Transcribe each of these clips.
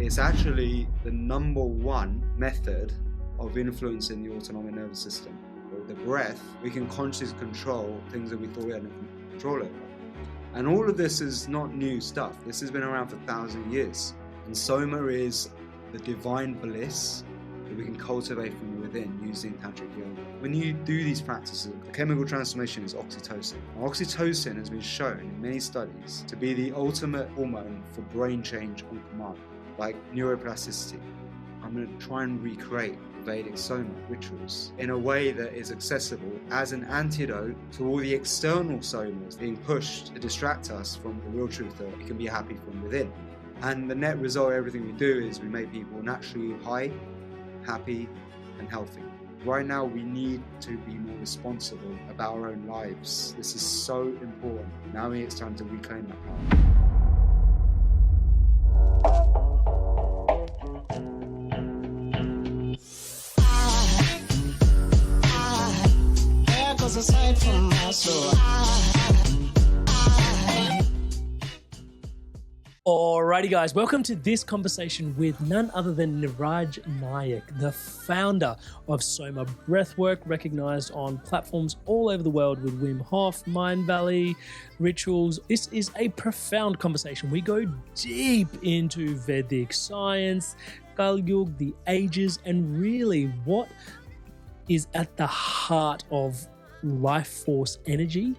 It's actually the number one method of influencing the autonomic nervous system. With the breath, we can consciously control things that we thought we had no control over. And all of this is not new stuff. This has been around for thousands of years. And Soma is the divine bliss that we can cultivate from within using Tantric yoga. When you do these practices, the chemical transformation is oxytocin. Now, oxytocin has been shown in many studies to be the ultimate hormone for brain change on command, like neuroplasticity. I'm going to try and recreate Vedic Soma rituals in a way that is accessible as an antidote to all the external Somas being pushed to distract us from the real truth that we can be happy from within. And the net result of everything we do is we make people naturally high, happy, and healthy. Right now, we need to be more responsible about our own lives. This is so important. Now it's time to reclaim that power. Aside from my soul. Alrighty guys, welcome to this conversation with none other than Niraj Naik, the founder of Soma Breathwork, recognized on platforms all over the world with Wim Hof, Mind Valley, rituals. This is a profound conversation. We go deep into Vedic science, Kali Yuga, the ages, and really what is at the heart of life force energy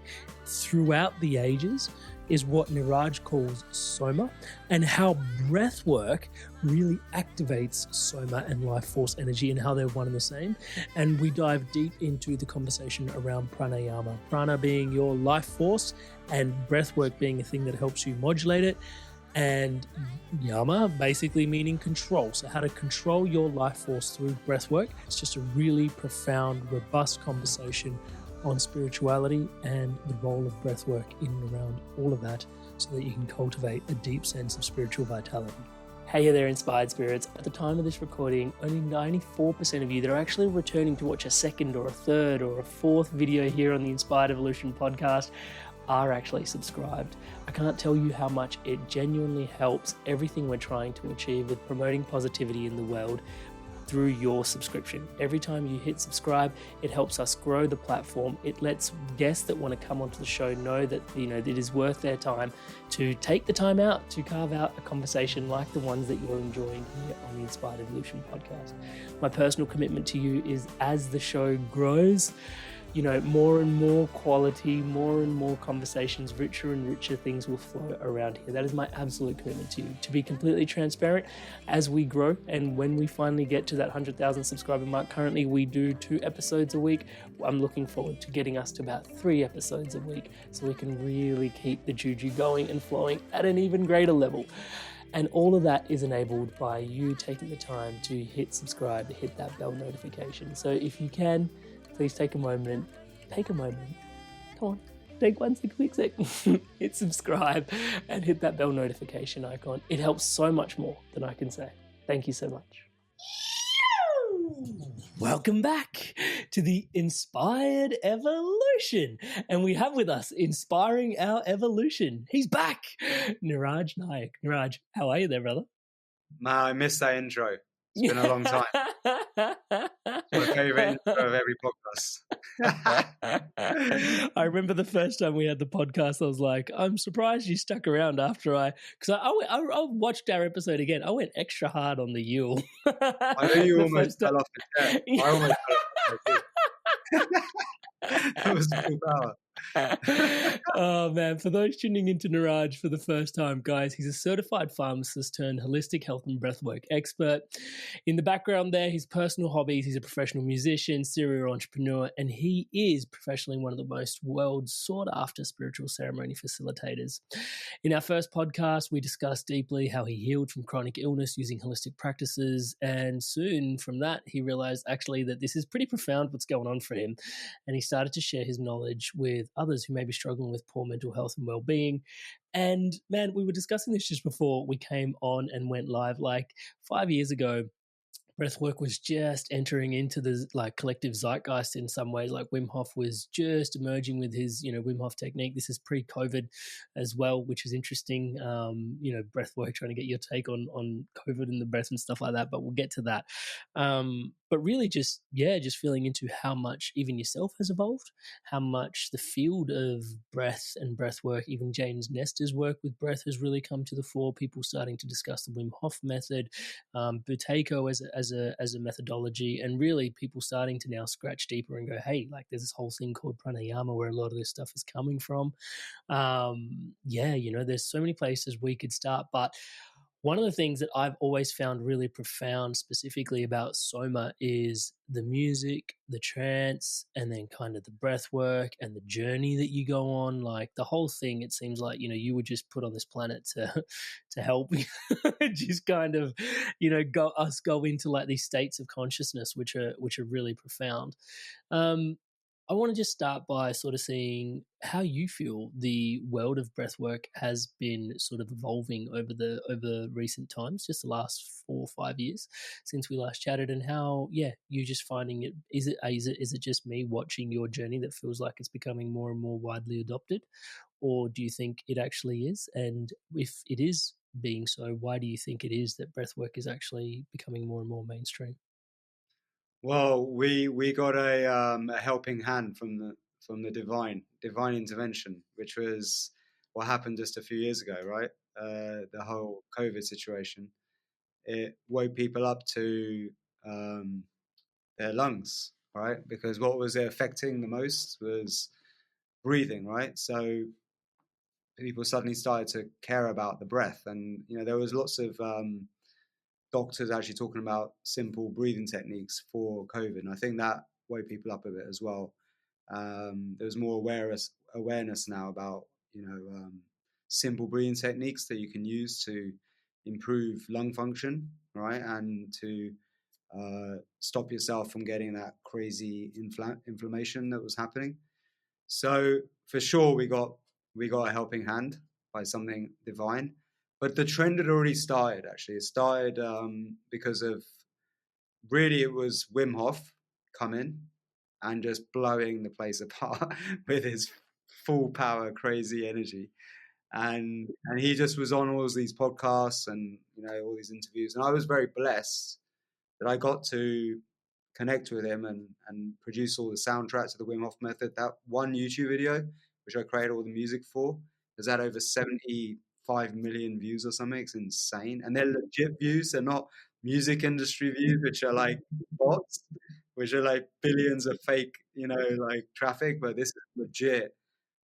throughout the ages is what Niraj calls Soma, and how breath work really activates Soma and life force energy and how they're one and the same. And we dive deep into the conversation around pranayama, prana being your life force and breath work being a thing that helps you modulate it, and yama basically meaning control. So how to control your life force through breath work. It's just a really profound, robust conversation on spirituality and the role of breath work in and around all of that so that you can cultivate a deep sense of spiritual vitality. Hey there, inspired spirits. At the time of this recording, only 94% of you that are actually returning to watch a second or a third or a fourth video here on the Inspired Evolution podcast are actually subscribed. I can't tell you how much it genuinely helps everything we're trying to achieve with promoting positivity in the world through your subscription. Every time you hit subscribe, it helps us grow the platform. It lets guests that want to come onto the show know that, it is worth their time to take the time out to carve out a conversation like the ones that you're enjoying here on the Inspired Evolution podcast. My personal commitment to you is, as the show grows, more and more quality, more and more conversations, richer and richer things will flow around here. That is my absolute commitment to you. To be completely transparent, as we grow and when we finally get to that 100,000 subscriber mark, currently we do 2 episodes a week. I'm looking forward to getting us to about 3 episodes a week so we can really keep the juju going and flowing at an even greater level. And all of that is enabled by you taking the time to hit subscribe, to hit that bell notification. So if you can, please take a moment. Come on, take 1 quick sec. Hit subscribe and hit that bell notification icon. It helps so much more than I can say. Thank you so much. Welcome back to the Inspired Evolution. And we have with us, inspiring our evolution, he's back, Niraj Naik. Niraj, how are you there, brother? Man, I missed that intro. It's been a long time. It's my favourite intro of every podcast. I remember the first time we had the podcast, I was like, I'm surprised you stuck around after because I watched our episode again. I went extra hard on the Yule. I know you almost fell off the chair. I almost fell off the chair. That was full power. Oh man, for those tuning into Niraj for the first time, guys, he's a certified pharmacist turned holistic health and breathwork expert. In the background there, his personal hobbies, he's a professional musician, serial entrepreneur, and he is professionally one of the most world sought after spiritual ceremony facilitators. In our first podcast, we discussed deeply how he healed from chronic illness using holistic practices, and soon from that, he realized actually that this is pretty profound what's going on for him, and he started to share his knowledge with others who may be struggling with poor mental health and well-being. And man, we were discussing this just before we came on and went live. Like 5 years ago, breathwork was just entering into the like collective zeitgeist in some ways. Like Wim Hof was just emerging with his, Wim Hof technique. This is pre-COVID as well, which is interesting. Breathwork, trying to get your take on COVID and the breath and stuff like that, but we'll get to that. But really just feeling into how much even yourself has evolved, how much the field of breath and breath work, even James Nestor's work with breath has really come to the fore. People starting to discuss the Wim Hof method, Buteyko as a methodology, and really people starting to now scratch deeper and go, hey, like there's this whole thing called pranayama where a lot of this stuff is coming from. There's so many places we could start, but one of the things that I've always found really profound specifically about Soma is the music, the trance, and then kind of the breath work and the journey that you go on. Like the whole thing, it seems like, you were just put on this planet to help just kind of, go into like these states of consciousness, which are really profound. I want to just start by sort of seeing how you feel the world of breathwork has been sort of evolving over recent times, just the last 4 or 5 years since we last chatted, and how you're just finding it. Is it just me watching your journey that feels like it's becoming more and more widely adopted, or do you think it actually is? And if it is being so, why do you think it is that breathwork is actually becoming more and more mainstream? Well, we got a helping hand from the divine intervention, which was what happened just a few years ago, right? The whole COVID situation, it woke people up to their lungs, right? Because what was it affecting the most was breathing, right? So people suddenly started to care about the breath, and there was lots of doctors actually talking about simple breathing techniques for COVID. And I think that woke people up a bit as well. There's more awareness now about simple breathing techniques that you can use to improve lung function, right, and to stop yourself from getting that crazy inflammation that was happening. So for sure, we got a helping hand by something divine. But the trend had already started, actually. It started because of, really, it was Wim Hof coming and just blowing the place apart with his full power, crazy energy. And he just was on all these podcasts and, all these interviews. And I was very blessed that I got to connect with him and produce all the soundtracks of the Wim Hof method. That one YouTube video, which I created all the music for, has had over 75 million views or something. It's insane. And they're legit views. They're not music industry views, which are like bots, which are like billions of fake, like traffic. But this is legit,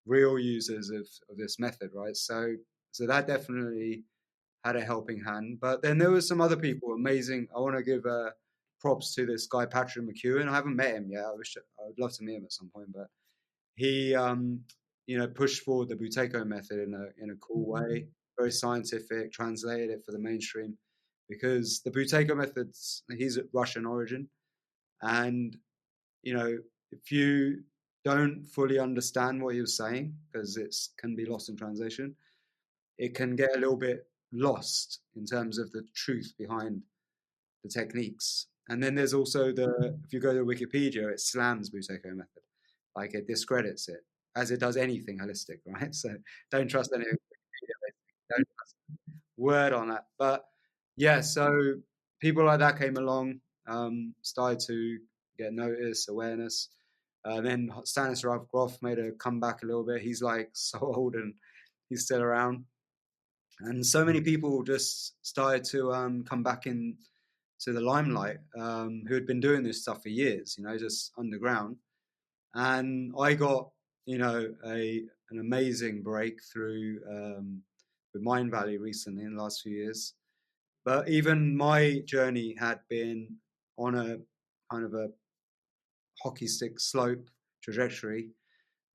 real users of this method, right? So that definitely had a helping hand. But then there was some other people, amazing. I want to give props to this guy, Patrick McEwen. I haven't met him yet. I would love to meet him at some point. But he, pushed forward the Buteyko method in a cool way, very scientific, translated it for the mainstream. Because the Buteyko methods, he's at Russian origin. And, if you don't fully understand what he was saying, because it can be lost in translation, it can get a little bit lost in terms of the truth behind the techniques. And then there's also if you go to Wikipedia, it slams Buteyko method, like it discredits it, as it does anything holistic, right? So don't trust anything. Don't trust word on that. But so people like that came along, started to get notice, awareness. Then Stanislav Grof made a comeback a little bit. He's like so old and he's still around. And so many people just started to come back in to the limelight, who had been doing this stuff for years, just underground. And I got, an amazing breakthrough with Mind Valley recently in the last few years. But even my journey had been on a kind of a hockey stick slope trajectory,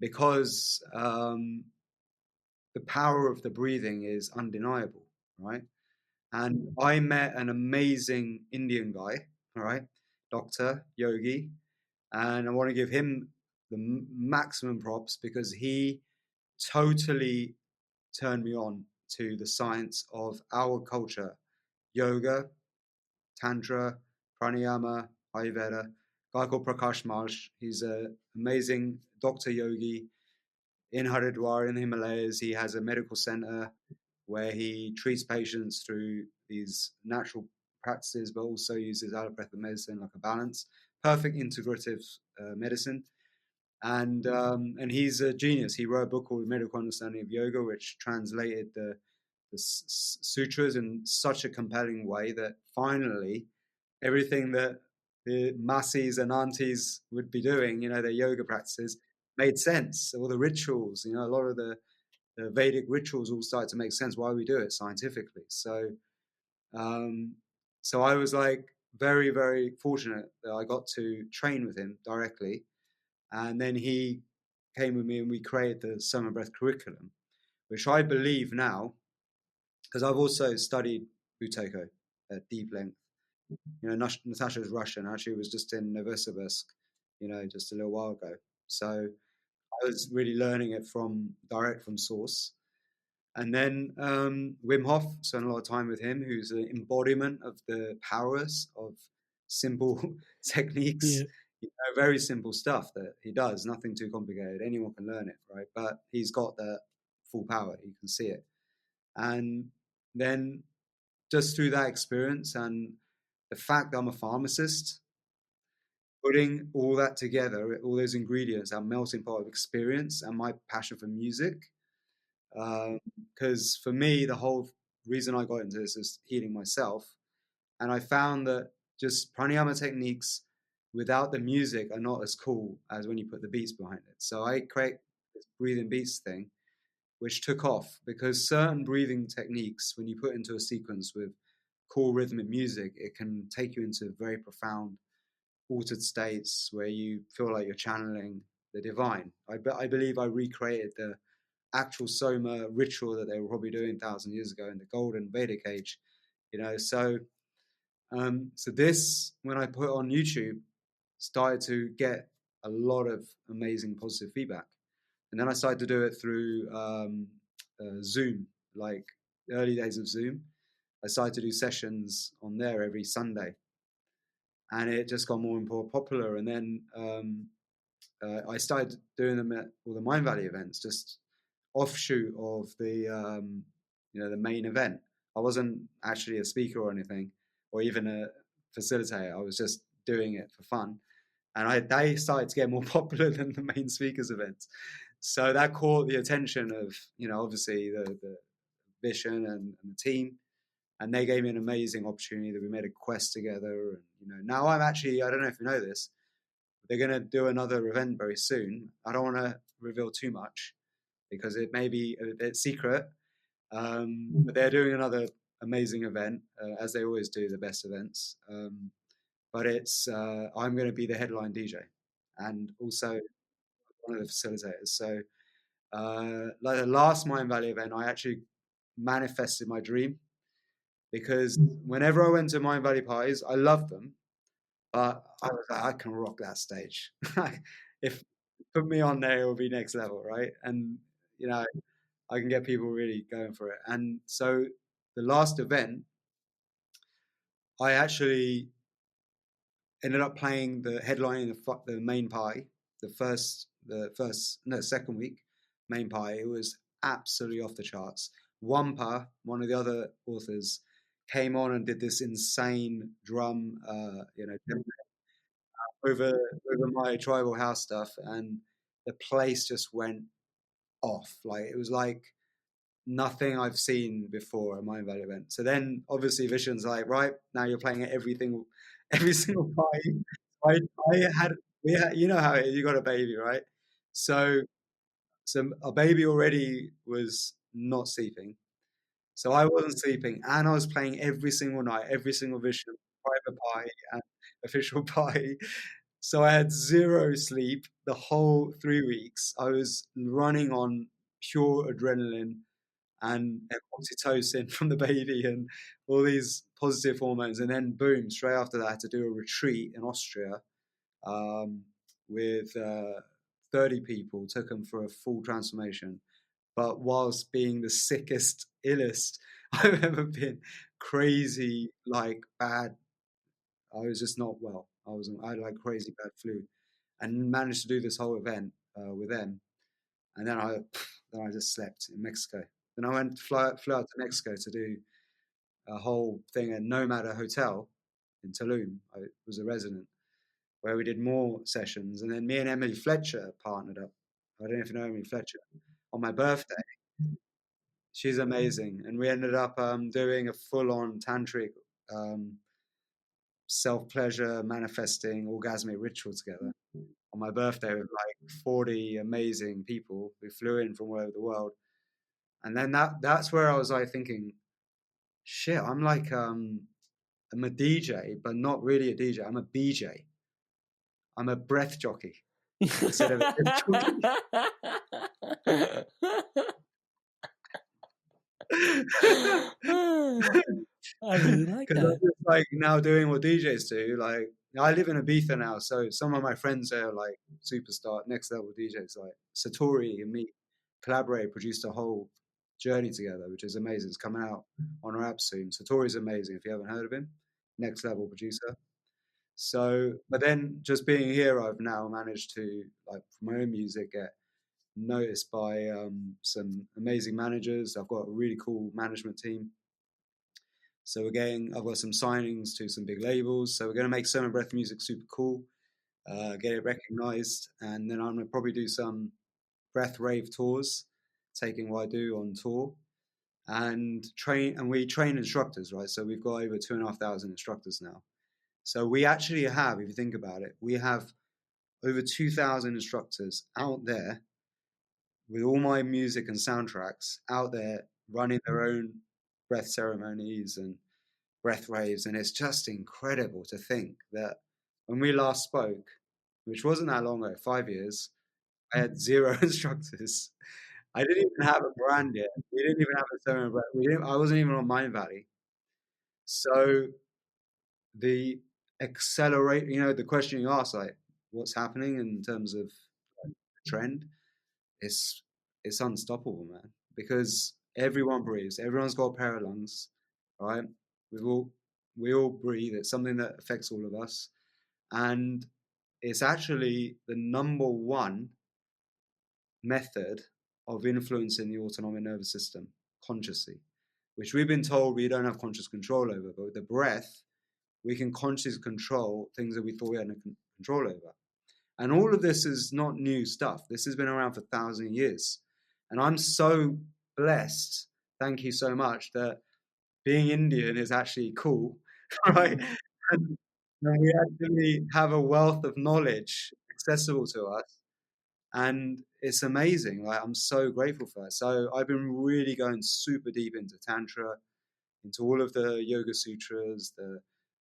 because the power of the breathing is undeniable, right? And I met an amazing Indian guy, all right, doctor, yogi, and I want to give him the maximum props because he totally turned me on to the science of our culture: yoga, tantra, pranayama, Ayurveda. A guy called Prakash Marsh. He's an amazing doctor yogi in Haridwar in the Himalayas. He has a medical center where he treats patients through these natural practices, but also uses allopathic medicine like a balance. Perfect integrative medicine. And he's a genius. He wrote a book called Medical Understanding of Yoga, which translated the sutras in such a compelling way that finally everything that the masses and aunties would be doing, their yoga practices, made sense. All the rituals, a lot of the Vedic rituals all started to make sense why we do it scientifically. So I was like very, very fortunate that I got to train with him directly. And then he came with me and we created the Soma Breath curriculum, which I believe now, because I've also studied Buteyko at deep length. Natasha's Russian. Actually, was just in Novosibirsk, just a little while ago. So I was really learning it direct from source. And then Wim Hof, spent a lot of time with him, who's an embodiment of the powers of simple techniques. Very simple stuff that he does, nothing too complicated. Anyone can learn it, right? But he's got the full power. You can see it. And then just through that experience and the fact that I'm a pharmacist, putting all that together, all those ingredients, that melting pot of experience and my passion for music, because for me, the whole reason I got into this is healing myself. And I found that just pranayama techniques without the music are not as cool as when you put the beats behind it. So I create this breathing beats thing, which took off because certain breathing techniques, when you put into a sequence with cool rhythmic music, it can take you into very profound altered states where you feel like you're channeling the divine. I believe I recreated the actual Soma ritual that they were probably doing 1,000 years ago in the golden Vedic age, So this, when I put on YouTube, started to get a lot of amazing positive feedback. And then I started to do it through Zoom, like the early days of Zoom. I started to do sessions on there every Sunday. And it just got more and more popular. And then I started doing them at all the Mind Valley events, just offshoot of the the main event. I wasn't actually a speaker or anything, or even a facilitator. I was just doing it for fun, and they started to get more popular than the main speakers events. So that caught the attention of obviously the vision and the team, and they gave me an amazing opportunity that we made a quest together. And now I don't know if you know this, they're going to do another event very soon. I don't want to reveal too much because it may be a bit secret. But they're doing another amazing event, as they always do, the best events. But it's I'm going to be the headline DJ and also one of the facilitators. So like the last Mind Valley event, I actually manifested my dream because whenever I went to Mind Valley parties, I loved them, but I was like, I can rock that stage. If put me on there, it will be next level, right? And I can get people really going for it. And so the last event, I actually ended up playing the headline in the main party, second week main party. It was absolutely off the charts. Wampa, one of the other authors, came on and did this insane drum, over my tribal house stuff, and the place just went off. Like it was like nothing I've seen before at my Mind Valley event. So then obviously Vision's like, right, now you're playing at every single party. We had, how it is, you got a baby, right? So a baby already was not sleeping. So I wasn't sleeping and I was playing every single night, every single Vision, private party and official party. So I had zero sleep the whole 3 weeks. I was running on pure adrenaline and oxytocin from the baby and all these positive hormones. And then boom, straight after that, I had to do a retreat in Austria with 30 people, took them for a full transformation. But whilst being the sickest, illest I've ever been, crazy, like bad, I was just not well. I had like crazy bad flu, and managed to do this whole event with them. And then I just slept in Mexico. Then I flew out to Mexico to do a whole thing at Nomad Hotel in Tulum. I was a resident where we did more sessions. And then me and Emily Fletcher partnered up. I don't know if you know Emily Fletcher. On my birthday, she's amazing, and we ended up doing a full-on tantric self-pleasure manifesting orgasmic ritual together on my birthday with like 40 amazing people who flew in from all over the world. And then that's where I was like thinking, shit, I'm like I'm a DJ, but not really a DJ. I'm a BJ. I'm a breath jockey instead of a jockey. I really like Because that. I'm just like now doing what DJs do. Like I live in Ibiza now, so some of my friends there are like superstar, next level DJs. Like Satori and me collaborated, produced a whole journey together, which is amazing. It's coming out on our app soon. Satori's amazing if you haven't heard of him. Next level producer. So, but then just being here, I've now managed to like for my own music get noticed by some amazing managers. I've got a really cool management team. So I've got some signings to some big labels. So we're going to make Soma Breath music super cool, get it recognized. And then I'm going to probably do some breath rave tours, taking what I do on tour and we train instructors, right? So we've got over 2,500 instructors now. So we actually have, if you think about it, we have over 2,000 instructors out there with all my music and soundtracks out there running their own breath ceremonies and breath waves. And it's just incredible to think that when we last spoke, which wasn't that long ago, 5 years, I had 0 instructors. I didn't even have a brand yet. We didn't even have a seminar brand. I wasn't even on Mind Valley. So the accelerate, the question you asked, like what's happening in terms of trend, it's unstoppable, man. Because everyone breathes. Everyone's got a pair of lungs, right? We all breathe. It's something that affects all of us, and it's actually the number one method of influencing the autonomic nervous system consciously, which we've been told we don't have conscious control over. But with the breath, we can consciously control things that we thought we had no control over. And all of this is not new stuff. This has been around for 1,000 years. And I'm so blessed, thank you so much, that being Indian is actually cool, right? And we actually have a wealth of knowledge accessible to us. And it's amazing. Like, I'm so grateful for that. So I've been really going super deep into Tantra, into all of the Yoga Sutras, the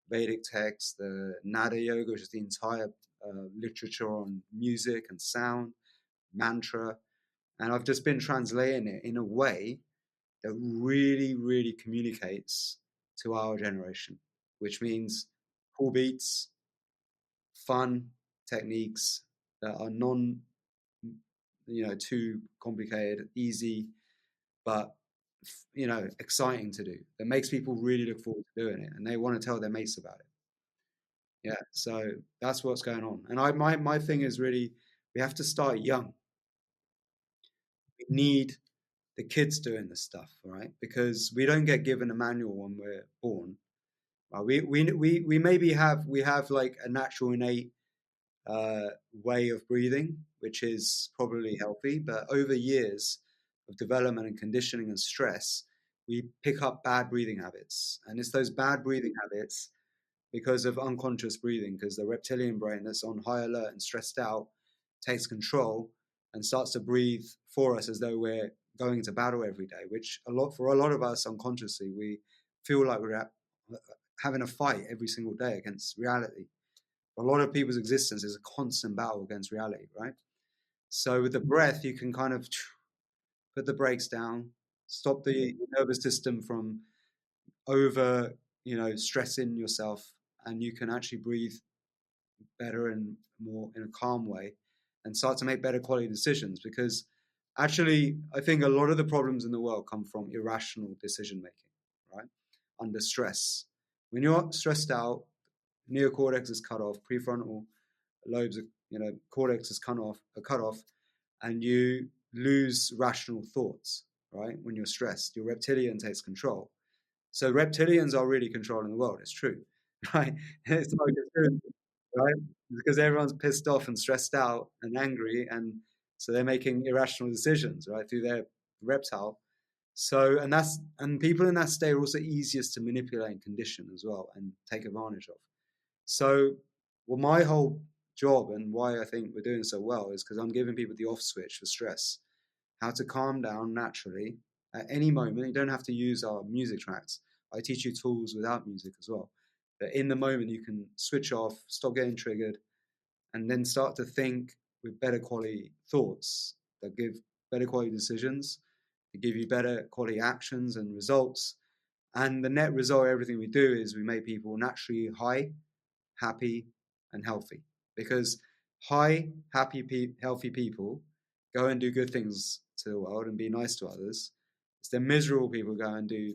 Vedic texts, the Nada Yoga, which is the entire literature on music and sound, mantra. And I've just been translating it in a way that really, really communicates to our generation, which means cool beats, fun techniques that are too complicated, easy, but exciting to do. That makes people really look forward to doing it, and they want to tell their mates about it. Yeah, so that's what's going on. And my thing is really, we have to start young. We need the kids doing this stuff, right? Because we don't get given a manual when we're born. Right? We maybe have like a natural innate way of breathing, which is probably healthy, but over years of development and conditioning and stress, we pick up bad breathing habits. And it's those bad breathing habits because of unconscious breathing, because the reptilian brain that's on high alert and stressed out takes control and starts to breathe for us as though we're going to battle every day, which for a lot of us unconsciously, we feel like we're having a fight every single day against reality. A lot of people's existence is a constant battle against reality, right? So with the breath, you can kind of put the brakes down, stop the nervous system from over, stressing yourself, and you can actually breathe better and more in a calm way and start to make better quality decisions. Because actually, I think a lot of the problems in the world come from irrational decision making, right? Under stress. When you're stressed out, neocortex is cut off, prefrontal lobes, cortex is cut off, and you lose rational thoughts, right? When you're stressed, your reptilian takes control. So reptilians are really controlling the world. It's true, right? It's like it's true, right? Because everyone's pissed off and stressed out and angry, and so they're making irrational decisions, right, through their reptile. So, and people in that state are also easiest to manipulate and condition as well and take advantage of. So, well, my whole job and why I think we're doing so well is because I'm giving people the off switch for stress, how to calm down naturally at any moment. You don't have to use our music tracks. I teach you tools without music as well. But in the moment, you can switch off, stop getting triggered, and then start to think with better quality thoughts that give better quality decisions, that give you better quality actions and results. And the net result of everything we do is we make people naturally high, happy, and healthy. Because high, happy, healthy people go and do good things to the world and be nice to others. It's the miserable people go and do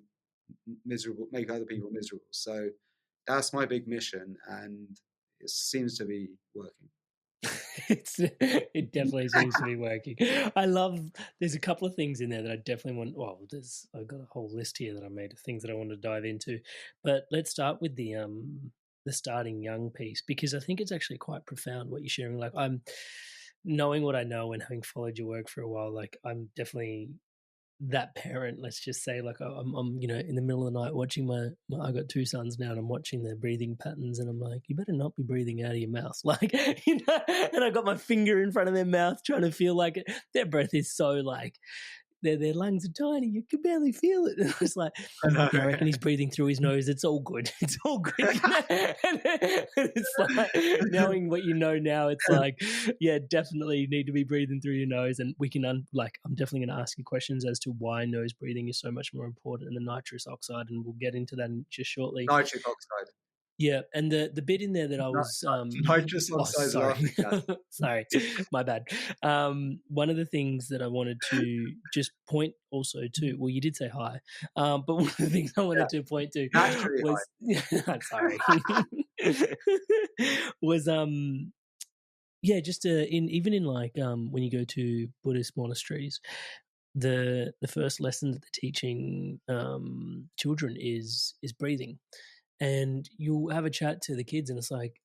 miserable, make other people miserable. So that's my big mission, and it seems to be working. It definitely seems to be working. I love, there's a couple of things in there that I definitely want. Well, I've got a whole list here that I made of things that I want to dive into, but let's start with the starting young piece, because I think it's actually quite profound what you're sharing. Like, I'm knowing what I know and having followed your work for a while, like I'm definitely that parent, let's just say. Like I'm in the middle of the night watching my I got two sons now, and I'm watching their breathing patterns, and I'm like, you better not be breathing out of your mouth, like, and I got my finger in front of their mouth trying to feel like it. Their breath is so like, their lungs are tiny, you can barely feel it. And it's like, I reckon he's breathing through his nose. It's all good. It's all good. And it's like, knowing what you know now, it's like, yeah, definitely you need to be breathing through your nose. And we can, I'm definitely going to ask you questions as to why nose breathing is so much more important than the nitrous oxide. And we'll get into that just shortly. Nitric oxide. Yeah, and the bit in there that I was nitrous oxide. Sorry, sorry, my bad. One of the things that I wanted to just point also to, well, you did say hi, but one of the things I wanted to point to was sorry, was just even in like when you go to Buddhist monasteries, the first lesson that they're teaching children is breathing. And you'll have a chat to the kids, and it's like,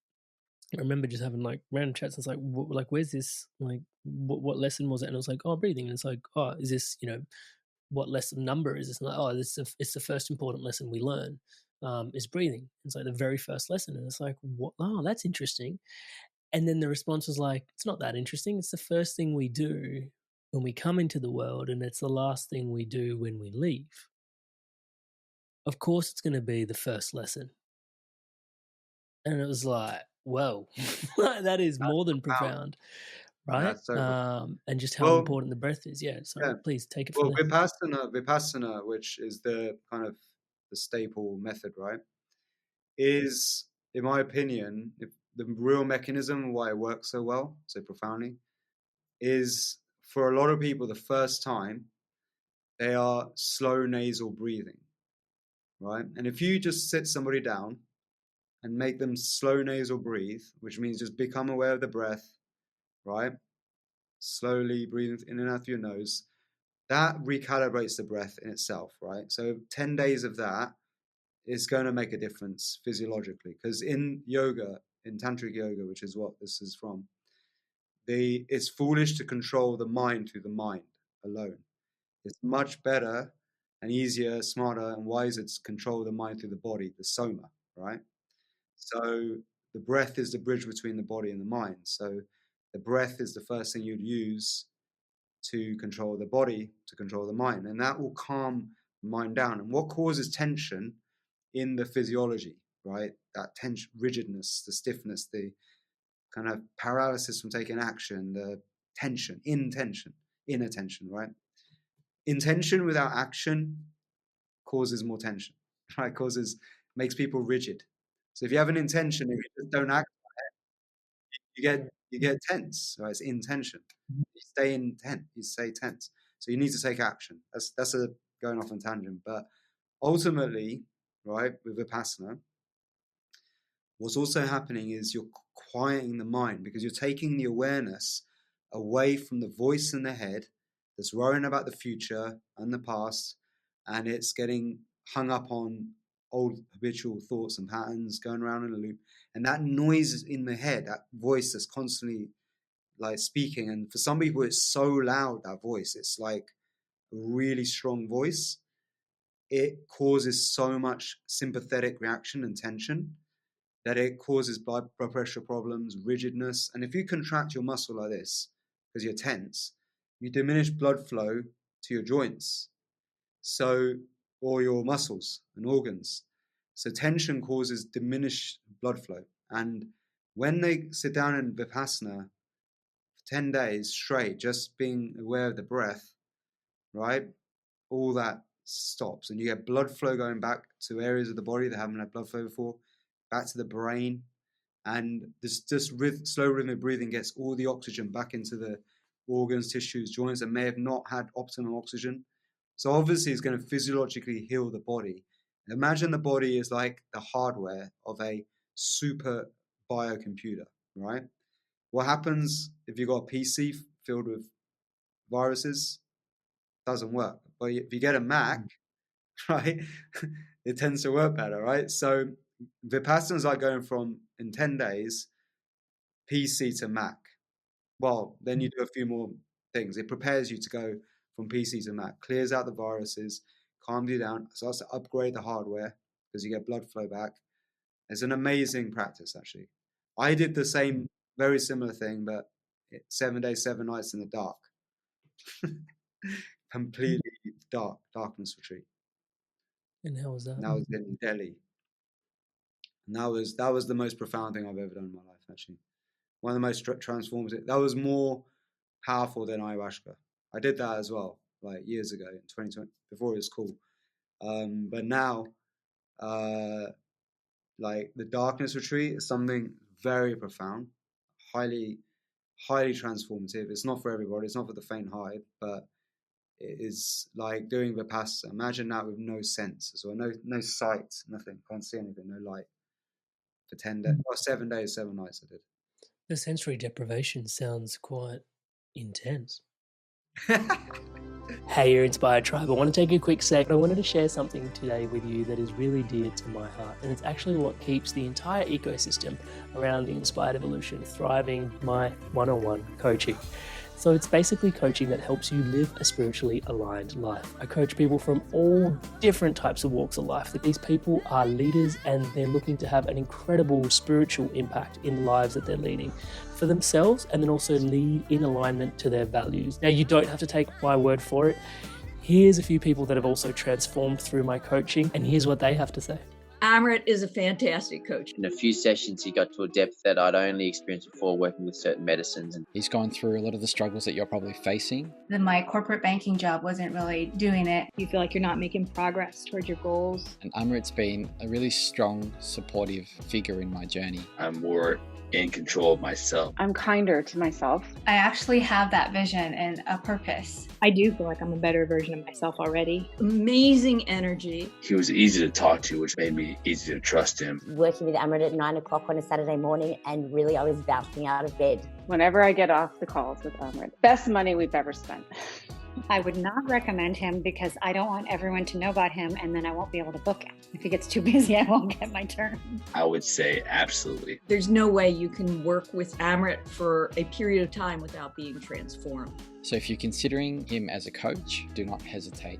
I remember just having like random chats. It's like, where's this? Like, what lesson was it? And it was like, oh, breathing. And it's like, oh, is this, what lesson number is this? And like, oh, it's the first important lesson we learn, is breathing. It's like the very first lesson. And it's like, what? Oh, that's interesting. And then the response was like, it's not that interesting. It's the first thing we do when we come into the world, and it's the last thing we do when we leave. Of course it's going to be the first lesson. And it was like, whoa, that is more than profound, right? And just how important the breath is. Yeah, so please take it from there. Vipassana, which is the kind of the staple method, right, is, in my opinion, the real mechanism why it works so well, so profoundly, is for a lot of people the first time they are slow nasal breathing, right? And if you just sit somebody down and make them slow nasal breathe, which means just become aware of the breath, right? Slowly breathing in and out through your nose. That recalibrates the breath in itself, right? So 10 days of that is going to make a difference physiologically. Because in yoga, in Tantric yoga, which is what this is from, it's foolish to control the mind through the mind alone. It's much better and easier, smarter, and wiser to control the mind through the body, the Soma, right? So the breath is the bridge between the body and the mind. So the breath is the first thing you'd use to control the body, to control the mind. And that will calm the mind down. And what causes tension in the physiology, right? That tension, rigidness, the stiffness, the kind of paralysis from taking action, the tension, inattention, right? Intention without action causes more tension, right? Makes people rigid. So if you have an intention, if you just don't act on it, you get tense, right? It's intention. You stay tense. So you need to take action. That's a going off on tangent. But ultimately, right, with Vipassana, what's also happening is you're quieting the mind, because you're taking the awareness away from the voice in the head that's worrying about the future and the past, and it's getting hung up on old habitual thoughts and patterns going around in a loop. And that noise in the head, that voice that's constantly like speaking, and for some people it's so loud, that voice, it's like a really strong voice. It causes so much sympathetic reaction and tension that it causes blood pressure problems, rigidness. And if you contract your muscle like this because you're tense, you diminish blood flow to your joints, so, or your muscles and organs. So tension causes diminished blood flow. And when they sit down in Vipassana for 10 days straight, just being aware of the breath, right, all that stops, and you get blood flow going back to areas of the body that haven't had blood flow before, back to the brain. And this slow rhythmic breathing gets all the oxygen back into the organs, tissues, joints that may have not had optimum oxygen. So obviously it's going to physiologically heal the body. Imagine the body is like the hardware of a super biocomputer, right? What happens if you've got a PC filled with viruses? Doesn't work. But if you get a Mac, right, it tends to work better, right? So Vipassana is like going from, in 10 days, PC to Mac. Well, then you do a few more things. It prepares you to go from PC to Mac, clears out the viruses, calms you down, starts to upgrade the hardware because you get blood flow back. It's an amazing practice, actually. I did the same, very similar thing, but 7 days, 7 nights in the dark. Completely darkness retreat. And how was that? And that was in Delhi. And that was the most profound thing I've ever done in my life, actually. One of the most transformative. That was more powerful than ayahuasca. I did that as well, like years ago in 2020, before it was cool. But now, like the darkness retreat is something very profound, highly, highly transformative. It's not for everybody. It's not for the faint-hearted, but it is like doing Vipassana. Imagine that with no sense as well, no sight, nothing, can't see anything, no light. For 10 days, or 7 days, 7 nights I did. The sensory deprivation sounds quite intense. Hey, you're Inspired Tribe. I want to take a quick sec. I wanted to share something today with you that is really dear to my heart, and it's actually what keeps the entire ecosystem around the Inspired Evolution thriving, my one-on-one coaching. So it's basically coaching that helps you live a spiritually aligned life. I coach people from all different types of walks of life. These people are leaders and they're looking to have an incredible spiritual impact in the lives that they're leading for themselves, and then also lead in alignment to their values. Now, you don't have to take my word for it. Here's a few people that have also transformed through my coaching, and here's what they have to say. Amrit is a fantastic coach. In a few sessions, he got to a depth that I'd only experienced before working with certain medicines. And he's gone through a lot of the struggles that you're probably facing. Then my corporate banking job wasn't really doing it. You feel like you're not making progress towards your goals. And Amrit's been a really strong, supportive figure in my journey. I'm more in control of myself. I'm kinder to myself. I actually have that vision and a purpose. I do feel like I'm a better version of myself already. Amazing energy. He was easy to talk to, which made me easy to trust him. Working with Amrit at 9 o'clock on a Saturday morning, and really I was bouncing out of bed. Whenever I get off the calls with Amrit, best money we've ever spent. I would not recommend him because I don't want everyone to know about him, and then I won't be able to book him. If he gets too busy, I won't get my turn. I would say absolutely. There's no way you can work with Amrit for a period of time without being transformed. So if you're considering him as a coach, do not hesitate,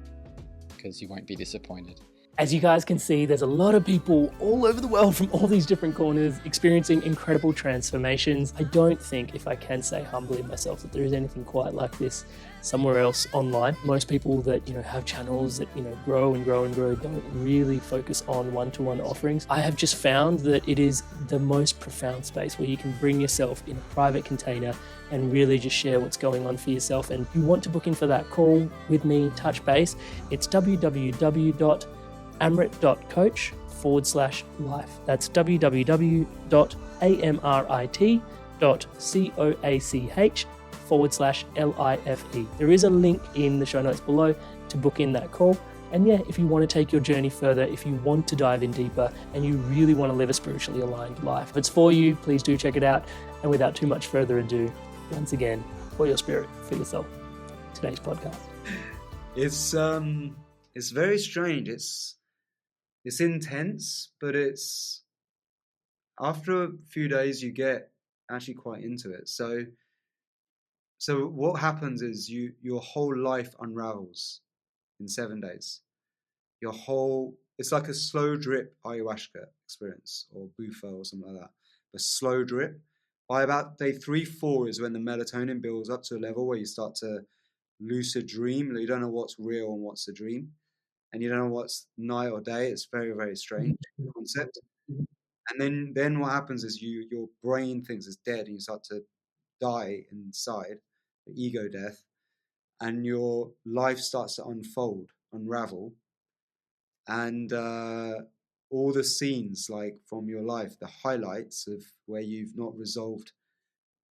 because you won't be disappointed. As you guys can see, there's a lot of people all over the world from all these different corners experiencing incredible transformations. I don't think, if I can say humbly myself, that there is anything quite like this somewhere else online. Most people that, have channels that, grow and grow and grow don't really focus on one-to-one offerings. I have just found that it is the most profound space where you can bring yourself in a private container and really just share what's going on for yourself. And if you want to book in for that call with me, touch base, it's www.amrit.coach/life. That's www.amrit.coach/life. There is a link in the show notes below to book in that call. And yeah, if you want to take your journey further, if you want to dive in deeper, and you really want to live a spiritually aligned life, if it's for you, please do check it out. And without too much further ado, once again, for your spirit, for yourself, today's podcast. It's very strange. It's intense, but it's after a few days you get actually quite into it. So what happens is your whole life unravels in 7 days. It's like a slow drip ayahuasca experience or bufa or something like that. A slow drip. By about day 3, 4 is when the melatonin builds up to a level where you start to lucid dream. You don't know what's real and what's a dream, and you don't know what's night or day. It's very, very strange concept. And then what happens is your brain thinks it's dead, and you start to die inside, the ego death, and your life starts to unravel, and all the scenes like from your life, the highlights of where you've not resolved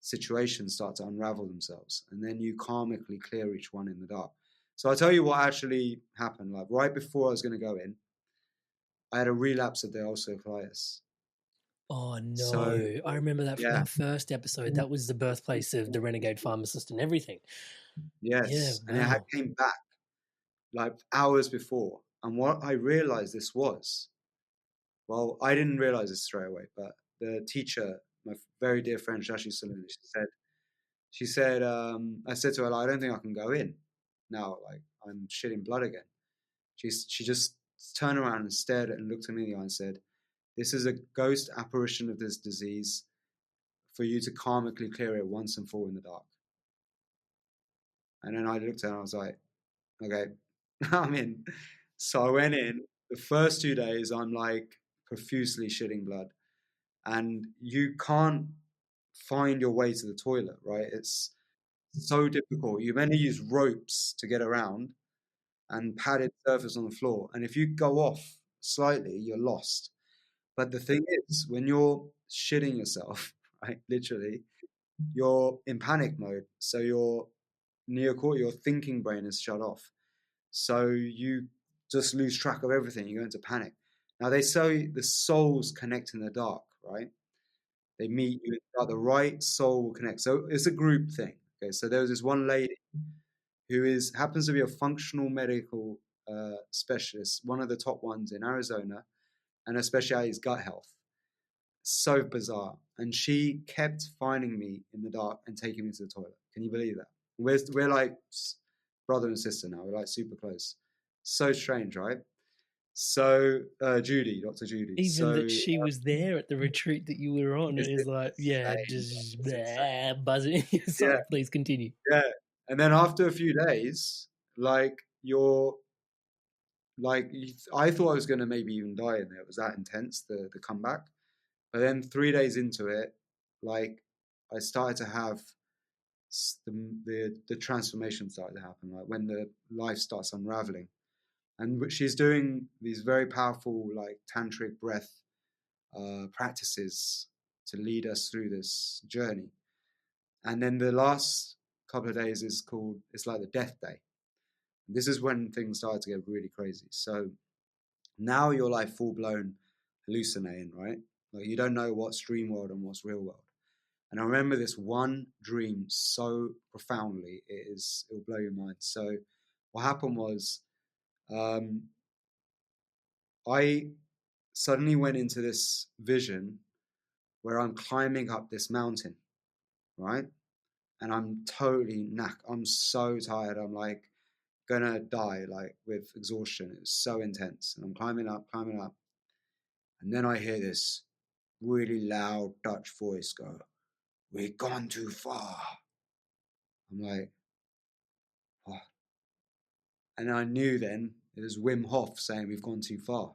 situations start to unravel themselves, and then you karmically clear each one in the dark. So I'll tell you what actually happened. Like right before I was going to go in, I had a relapse of the ulcerative colitis. Oh no, So, I remember that from our first episode. That was the birthplace of the renegade pharmacist and everything. Yes, Yeah, and it had came back like hours before. And what I realized this was, well, I didn't realize this straight away, but the teacher, my very dear friend Shashi Salun, she said, I said to her, I don't think I can go in now. Like I'm shitting blood again. She just turned around and stared and looked at me in the eye and said, "This is a ghost apparition of this disease for you to karmically clear it once and for all in the dark." And then I looked at her and I was like, okay, I'm in. So I went in. The first 2 days, I'm like profusely shitting blood. And you can't find your way to the toilet, right? It's so difficult. You mainly use ropes to get around and padded surface on the floor. And if you go off slightly, you're lost. But the thing is, when you're shitting yourself, right, literally, you're in panic mode. So your thinking brain is shut off. So you just lose track of everything. You go into panic. Now they say the souls connect in the dark, right? They meet you in the dark. The right soul will connect. So it's a group thing. Okay, so there was this one lady who happens to be a functional medical specialist, one of the top ones in Arizona, and her specialty is gut health. So bizarre. And she kept finding me in the dark and taking me to the toilet. Can you believe that? We're like brother and sister now. We're like super close. So strange, right? So Dr. Judy. Even that she was there at the retreat that you were on is like, yeah, just buzzing. Sorry, please continue. Yeah. And then after a few days, like I thought I was going to maybe even die in there. It was that intense, the comeback. But then 3 days into it, like I started to have the transformation started to happen, like when the life starts unraveling. And she's doing these very powerful like tantric breath practices to lead us through this journey. And then the last couple of days it's like the death day. This is when things started to get really crazy. So now you're like full blown hallucinating, right? Like you don't know what's dream world and what's real world. And I remember this one dream so profoundly, it'll blow your mind. So what happened was, I suddenly went into this vision where I'm climbing up this mountain, right? And I'm totally I'm so tired. I'm like gonna die, like with exhaustion. It was so intense. And I'm climbing up. And then I hear this really loud Dutch voice go, "We've gone too far." I'm like, what? And I knew then it was Wim Hof saying we've gone too far.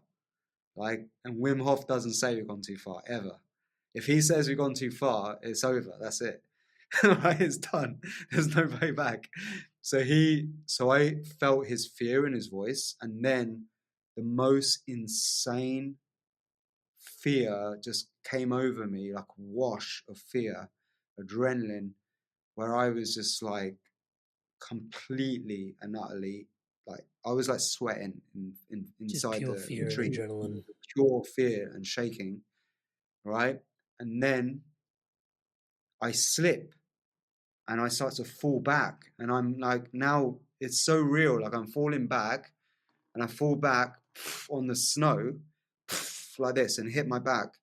Like, and Wim Hof doesn't say we've gone too far, ever. If he says we've gone too far, it's over. That's it. Right? It's done. There's no way back. So I felt his fear in his voice, and then the most insane fear just came over me, like a wash of fear, adrenaline, where I was just like completely and utterly like I was like sweating inside pure the fear and retreat, adrenaline. pure fear and shaking, right? And then I slip and I start to fall back, and I'm like, now it's so real, like I'm falling back, and I fall back on the snow like this and hit my back,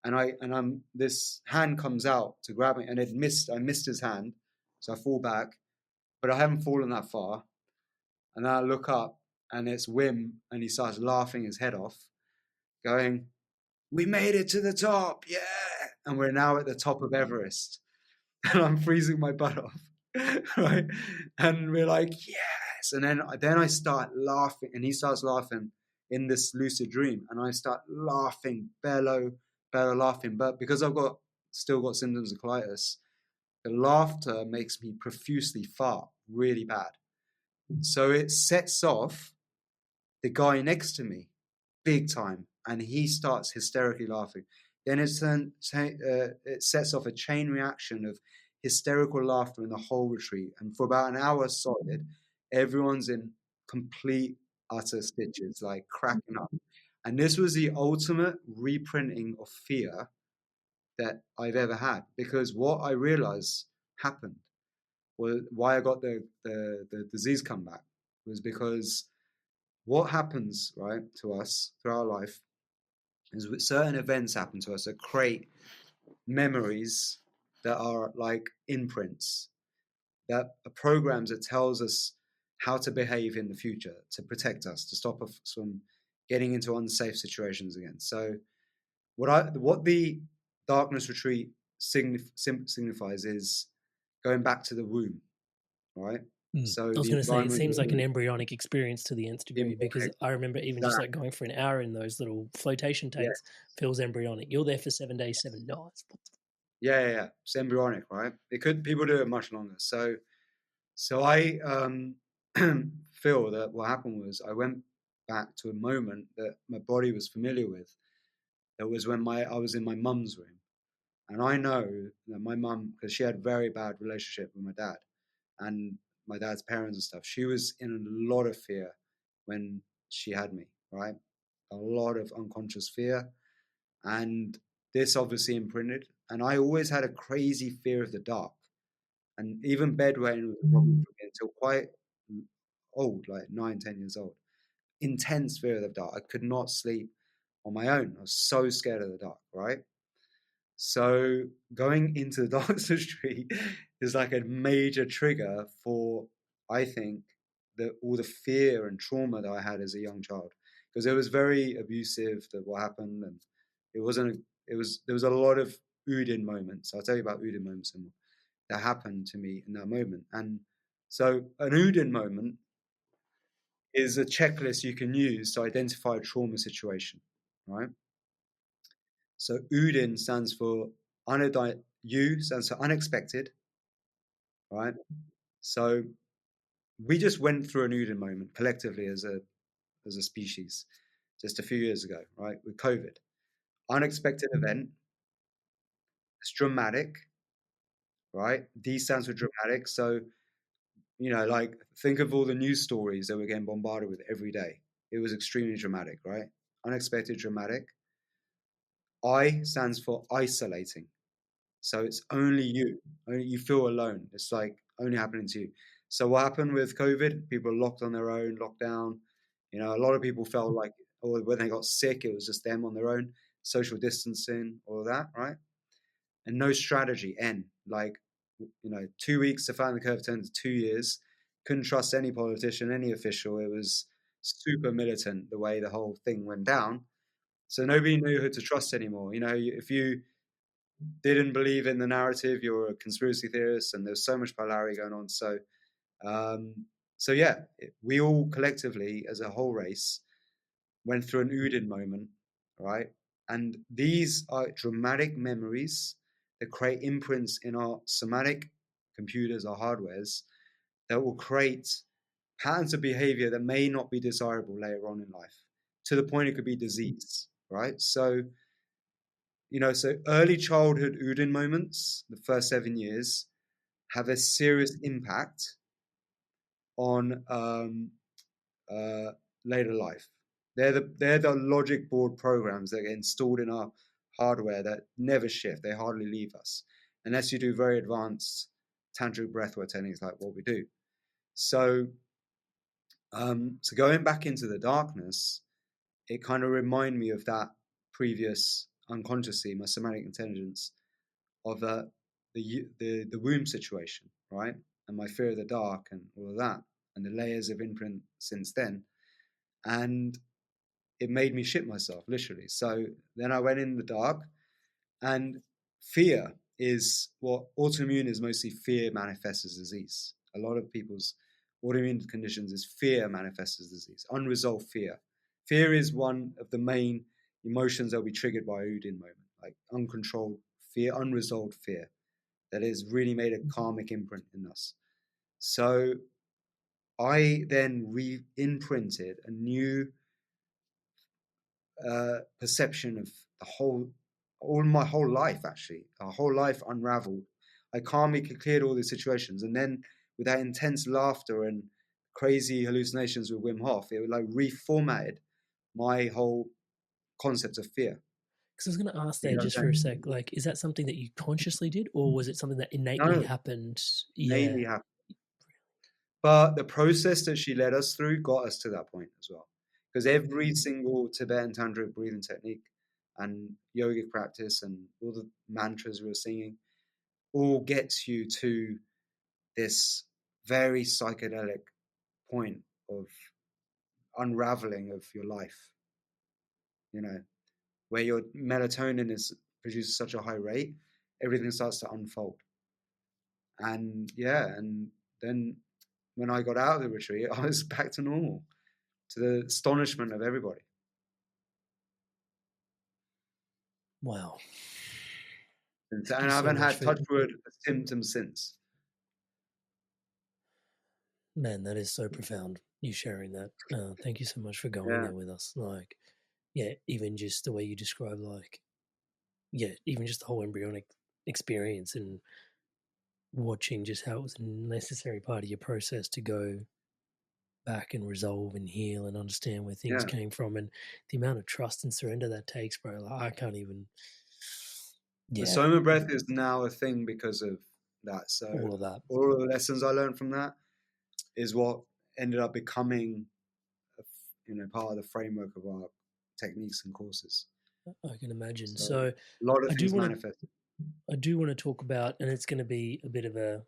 and I'm this hand comes out to grab me, and I missed his hand, so I fall back, but I haven't fallen that far, and then I look up and it's Wim, and he starts laughing his head off, going, "We made it to the top, yeah!" And we're now at the top of Everest, and I'm freezing my butt off, right? And we're like, yes! And then I start laughing, and he starts laughing in this lucid dream, and I start laughing, bellow laughing. But because I've still got symptoms of colitis, the laughter makes me profusely fart really bad. So it sets off the guy next to me big time, and he starts hysterically laughing. Then it sets off a chain reaction of hysterical laughter in the whole retreat. And for about an hour solid, everyone's in complete, utter stitches, like cracking up. And this was the ultimate reprinting of fear that I've ever had, because what I realized happened was why I got the disease comeback was because what happens, right, to us through our life is certain events happen to us that create memories that are like imprints, that are programs that tells us how to behave in the future to protect us, to stop us from getting into unsafe situations again. So what the darkness retreat signifies is going back to the womb, right? So I was the going to say, it environment- seems like an embryonic experience to the nth degree, because I remember even just like going for an hour in those little flotation tanks feels embryonic. You're there for 7 days, 7 nights. Yeah. It's embryonic, right? People do it much longer. So I feel that what happened was I went back to a moment that my body was familiar with. That was when I was in my mum's room. And I know that my mum, because she had a very bad relationship with my dad and my dad's parents and stuff, she was in a lot of fear when she had me, right? A lot of unconscious fear. And this obviously imprinted. And I always had a crazy fear of the dark. And even bedwetting was a problem for me until quite old, like 9, 10 years old. Intense fear of the dark. I could not sleep on my own. I was so scared of the dark, right? So going into the darkness retreat is like a major trigger for, I think, all the fear and trauma that I had as a young child, because it was very abusive, what happened, and there was a lot of Udin moments. I'll tell you about Udin moments that happened to me in that moment. And so an Udin moment is a checklist you can use to identify a trauma situation, right? So Udin stands for U stands for unexpected, right? So we just went through an Udin moment collectively as a species just a few years ago, right? With COVID. Unexpected event. It's dramatic, right? D stands for dramatic. So, like think of all the news stories that we're getting bombarded with every day. It was extremely dramatic, right? Unexpected, dramatic. I stands for isolating. So it's only you feel alone. It's like only happening to you. So what happened with COVID? People locked on their own, locked down. A lot of people felt like, or when they got sick, it was just them on their own, social distancing, all of that, right? And no strategy, like, 2 weeks to flatten the curve turned to 2 years. Couldn't trust any politician, any official. It was super militant the way the whole thing went down. So nobody knew who to trust anymore. If you didn't believe in the narrative, you're a conspiracy theorist, and there's so much polarity going on. So we all collectively as a whole race went through an Udin moment, right? And these are dramatic memories that create imprints in our somatic computers, our hardwares, that will create patterns of behavior that may not be desirable later on in life, to the point it could be disease, right? So so early childhood Udin moments, the first 7 years, have a serious impact on later life. They're the logic board programs that get installed in our hardware that never shift. They hardly leave us unless you do very advanced tantric breathwork techniques like what we do. So going back into the darkness, it kind of reminded me of that previous unconsciously, my somatic intelligence, of the womb situation, right? And my fear of the dark and all of that, and the layers of imprint since then. And it made me shit myself, literally. So then I went in the dark, and fear is what autoimmune is. Mostly fear manifests as disease. A lot of people's autoimmune conditions is fear manifests as disease, unresolved fear. Fear is one of the main emotions that will be triggered by a Udin moment, like uncontrolled fear, unresolved fear, that has really made a karmic imprint in us. So I then re-imprinted a new perception of my whole life, actually. Our whole life unraveled. I karmically cleared all these situations. And then with that intense laughter and crazy hallucinations with Wim Hof, it like reformatted my whole concept of fear. Because I was going to ask there just for a sec, like, is that something that you consciously did, or was it something that innately happened? Innately happened. But the process that she led us through got us to that point as well. Because every single Tibetan Tantric breathing technique and yogic practice and all the mantras we were singing all gets you to this very psychedelic point of unraveling of your life, you know, where your melatonin is produced at such a high rate, everything starts to unfold. And and then when I got out of the retreat, I was back to normal, to the astonishment of everybody. Wow. And I haven't had, touch wood, a symptom since. Man, that is so profound, you sharing that. Thank you so much for going there with us. Like, even just the way you describe, like, even just the whole embryonic experience and watching just how it was a necessary part of your process to go back and resolve and heal and understand where things came from, and the amount of trust and surrender that takes, bro. Like, I can't even. The Soma breath is now a thing because of that. So all of that, all of the lessons I learned from that is what ended up becoming, part of the framework of our techniques and courses. I can imagine. So a lot of things manifest. I do want to talk about, and it's going to be a bit of a,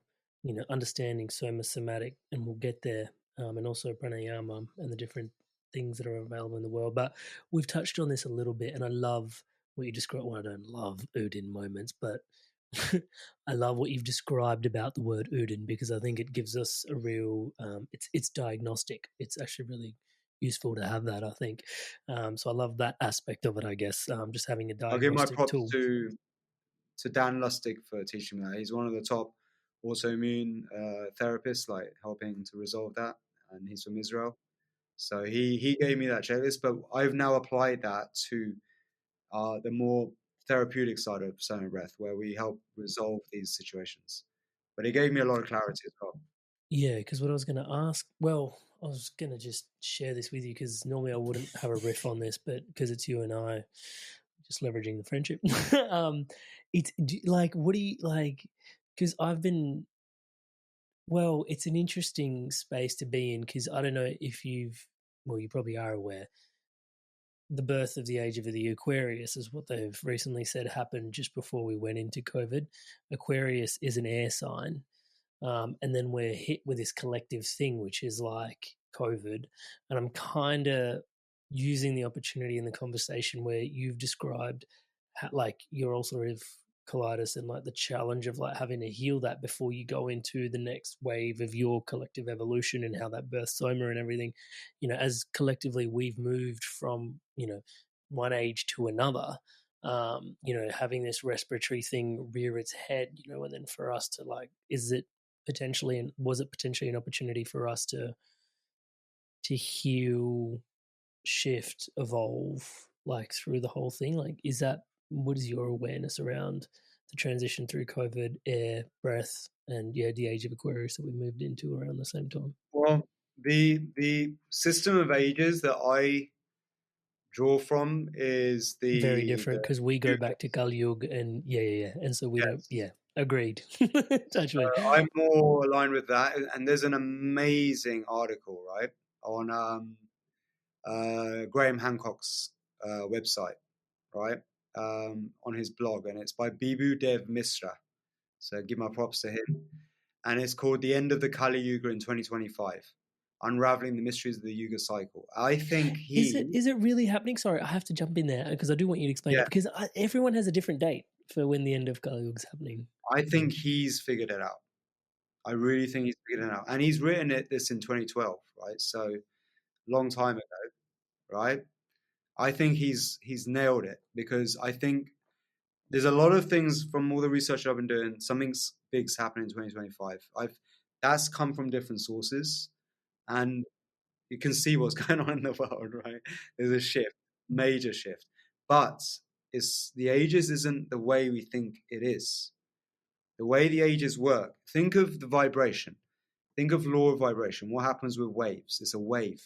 understanding Soma somatic, and we'll get there, and also pranayama and the different things that are available in the world. But we've touched on this a little bit, and I love what you described. Well, I don't love Udin moments, but I love what you've described about the word Udin, because I think it gives us a real, it's diagnostic. It's actually really useful to have that, I think. So I love that aspect of it, I guess, just having a diagnostic I'll give my props tool. to Dan Lustig for teaching me that. He's one of the top autoimmune therapists, like helping to resolve that, and he's from Israel. So he gave me that checklist, but I've now applied that to the more therapeutic side of Soma breath, where we help resolve these situations. But it gave me a lot of clarity as well. Yeah, because what I was going to ask, well, I was going to just share this with you, because normally I wouldn't have a riff on this, but because it's you and I, just leveraging the friendship. It's like, what do you like? Because I've been, well, it's an interesting space to be in, because I don't know if you probably are aware, the birth of the age of the Aquarius is what they've recently said happened just before we went into COVID. Aquarius is an air sign. And then we're hit with this collective thing, which is like COVID. And I'm kind of using the opportunity in the conversation where you've described how, like, your ulcerative colitis and like the challenge of like having to heal that before you go into the next wave of your collective evolution, and how that births Soma and everything. As collectively we've moved from, one age to another, having this respiratory thing rear its head, and then for us to like, was it potentially an opportunity for us to heal, shift, evolve, like through the whole thing? Like, what is your awareness around the transition through COVID, air, breath, and the age of Aquarius that we moved into around the same time? Well, The system of ages that I draw from is very different because we go back to Kali Yuga and and so we don't. Yeah, agreed. Totally. I'm more aligned with that. And there's an amazing article, right, on Graham Hancock's website, right, on his blog, and it's by Bibu Dev Misra. So give my props to him. And it's called "The End of the Kali Yuga in 2025: Unraveling the Mysteries of the Yuga Cycle." I think is it really happening? Sorry, I have to jump in there because I do want you to explain it, because everyone has a different date for when the end of Kali Yuga is happening. I think he's figured it out. I really think he's figured it out, and he's written this in 2012, right? So long time ago, right? I think he's nailed it, because I think there's a lot of things from all the research I've been doing. Something's big's happening in 2025. That's come from different sources, and you can see what's going on in the world, right? There's a shift, major shift, but the ages isn't the way we think it is. The way the ages work. Think of the vibration. Think of law of vibration. What happens with waves? It's a wave,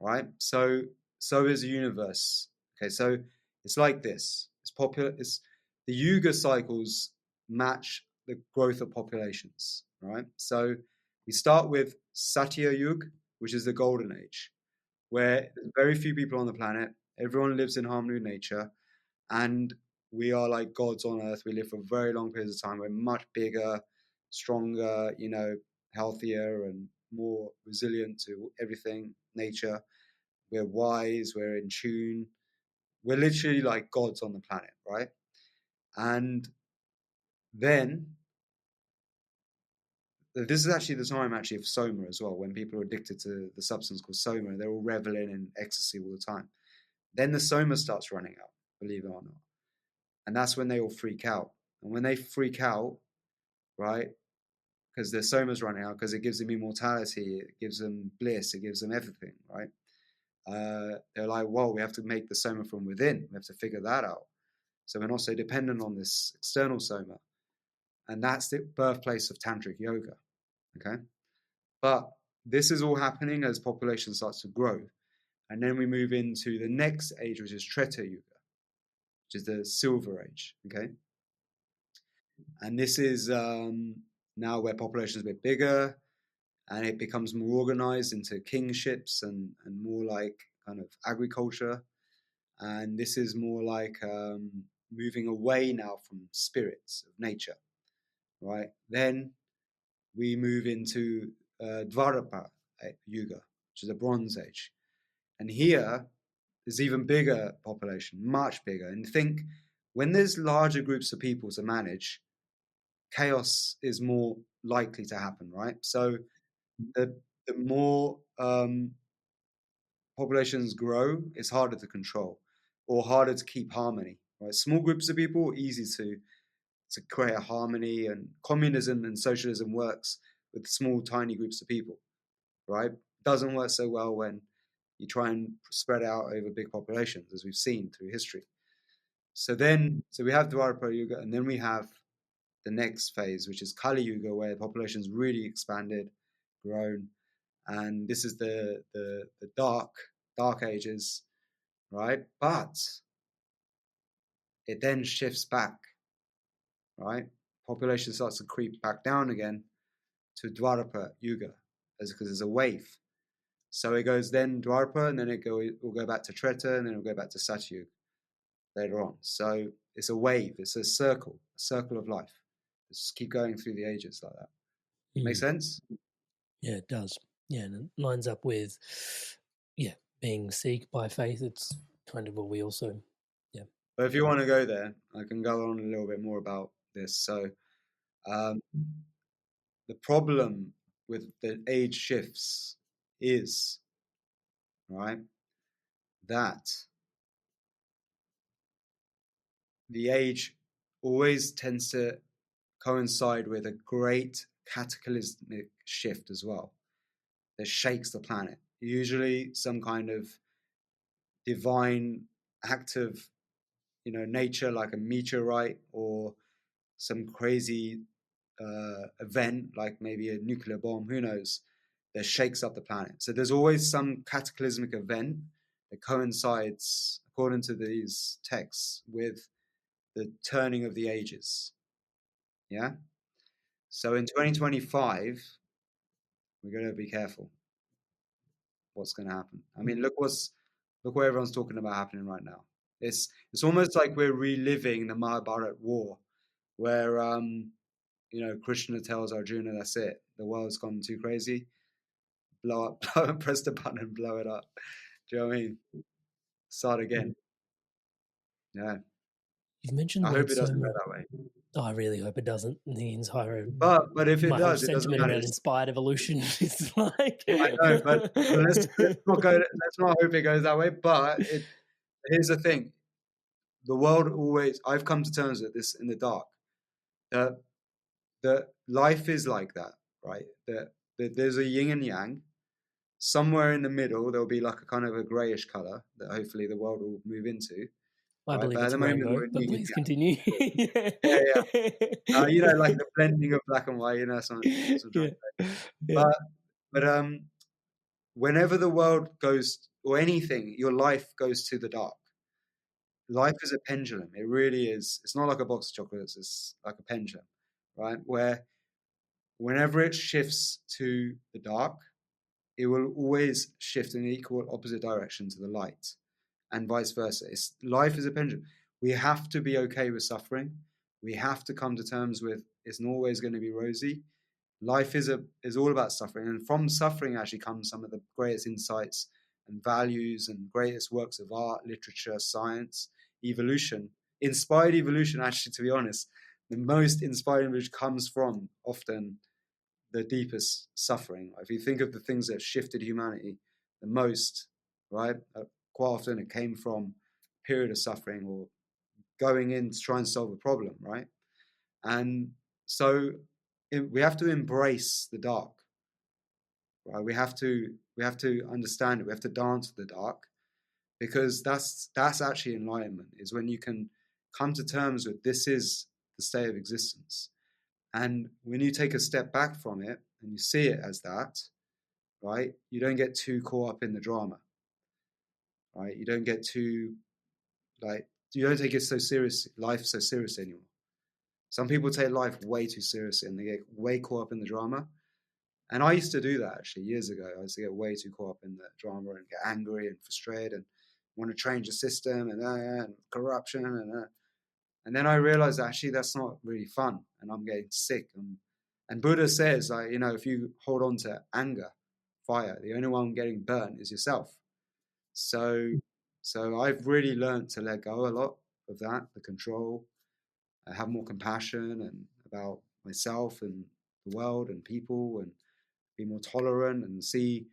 right? So is the universe. Okay, so it's like this. It's popular. The Yuga cycles match the growth of populations, right? So we start with Satya Yuga, which is the golden age, where there's very few people on the planet. Everyone lives in harmony with nature, and we are like gods on earth. We live for very long periods of time. We're much bigger, stronger, healthier and more resilient to everything, nature. We're wise, we're in tune. We're literally like gods on the planet, right? And then, this is actually the time of Soma as well, when people are addicted to the substance called Soma. They're all reveling in ecstasy all the time. Then the Soma starts running out, believe it or not. And that's when they all freak out. And when they freak out, right, because their Soma's running out, because it gives them immortality, it gives them bliss, it gives them everything, right? They're like, whoa, we have to make the Soma from within. We have to figure that out. So we're not so dependent on this external Soma. And that's the birthplace of Tantric yoga, okay? But this is all happening as population starts to grow. And then we move into the next age, which is Treta Yuga, which is the silver age, okay? And this is now where population is a bit bigger, and it becomes more organized into kingships and more like kind of agriculture. And this is more like moving away now from spirits of nature, right? Then we move into Dwarapa Yuga, which is the Bronze Age. And here, there's even bigger population, much bigger. And think, when there's larger groups of people to manage, chaos is more likely to happen, right? So the more populations grow, it's harder to control or harder to keep harmony, right? Small groups of people are easy to create a harmony, and communism and socialism works with small, tiny groups of people, right? Doesn't work so well when you try and spread out over big populations, as we've seen through history. So we have Dwarapa Yuga, and then we have the next phase, which is Kali Yuga, where the population's really expanded, grown, and this is the dark ages, right? But it then shifts back, right? Population starts to creep back down again to Dwarapa Yuga, because there's a wave. So it goes then Dwarapa, and then will go back to Treta, and then it'll go back to Satyug later on. So it's a wave, it's a circle of life. Just keep going through the ages like that. Make sense? Yeah, it does. Yeah, and it lines up with being Sikh by faith. It's kind of what we also But if you want to go there, I can go on a little bit more about this. So the problem with the age shifts is, right, that the age always tends to coincide with a great cataclysmic shift as well that shakes the planet. Usually some kind of divine act of nature, like a meteorite or some crazy event like maybe a nuclear bomb, who knows, that shakes up the planet. So there's always some cataclysmic event that coincides, according to these texts, with the turning of the ages. Yeah. So in 2025, we're going to be careful what's going to happen. I mean, look what everyone's talking about happening right now. It's almost like we're reliving the Mahabharata war, where Krishna tells Arjuna, that's it, the world's gone too crazy. Blow up, press the button and blow it up. Do you know what I mean? Start again. Yeah. You've mentioned I hope it doesn't go that way. Oh, I really hope it doesn't. The entire but if it does, it doesn't sentiment matter. around inspired evolution is like I know, but let's not hope it goes that way. But here's the thing: the world always. I've come to terms with this in the dark. That life is like that, right? That there's a yin and yang. Somewhere in the middle, there'll be like a kind of a grayish color that hopefully the world will move into. I believe it's rainbow, but please continue. Yeah. Like the blending of black and white, But whenever the world goes, or anything, your life goes to the dark. Life is a pendulum. It really is. It's not like a box of chocolates. It's like a pendulum, right? Where whenever it shifts to the dark, it will always shift in an equal opposite direction to the light, and vice versa. Life is a pendulum. We have to be okay with suffering. We have to come to terms with it's not always going to be rosy. Life is all about suffering, and from suffering actually comes some of the greatest insights and values and greatest works of art, literature, science, evolution. Inspired evolution, actually, to be honest, the most inspired evolution comes from often the deepest suffering. If you think of the things that shifted humanity the most, right, quite often it came from a period of suffering or going in to try and solve a problem, right? And so we have to embrace the dark, right? We have to understand it. We have to dance with the dark, because that's actually enlightenment, is when you can come to terms with this is the state of existence. And when you take a step back from it and you see it as that, right, you don't get too caught up in the drama, right? You don't get too, you don't take it so seriously, life so seriously anymore. Some people take life way too seriously and they get way caught up in the drama. And I used to do that actually years ago. I used to get way too caught up in the drama and get angry and frustrated and want to change the system and corruption and then I realized actually that's not really fun and I'm getting sick. And Buddha says, if you hold on to anger, fire, the only one getting burnt is yourself. So I've really learned to let go a lot of that, the control, have more compassion and about myself and the world and people, and be more tolerant and see,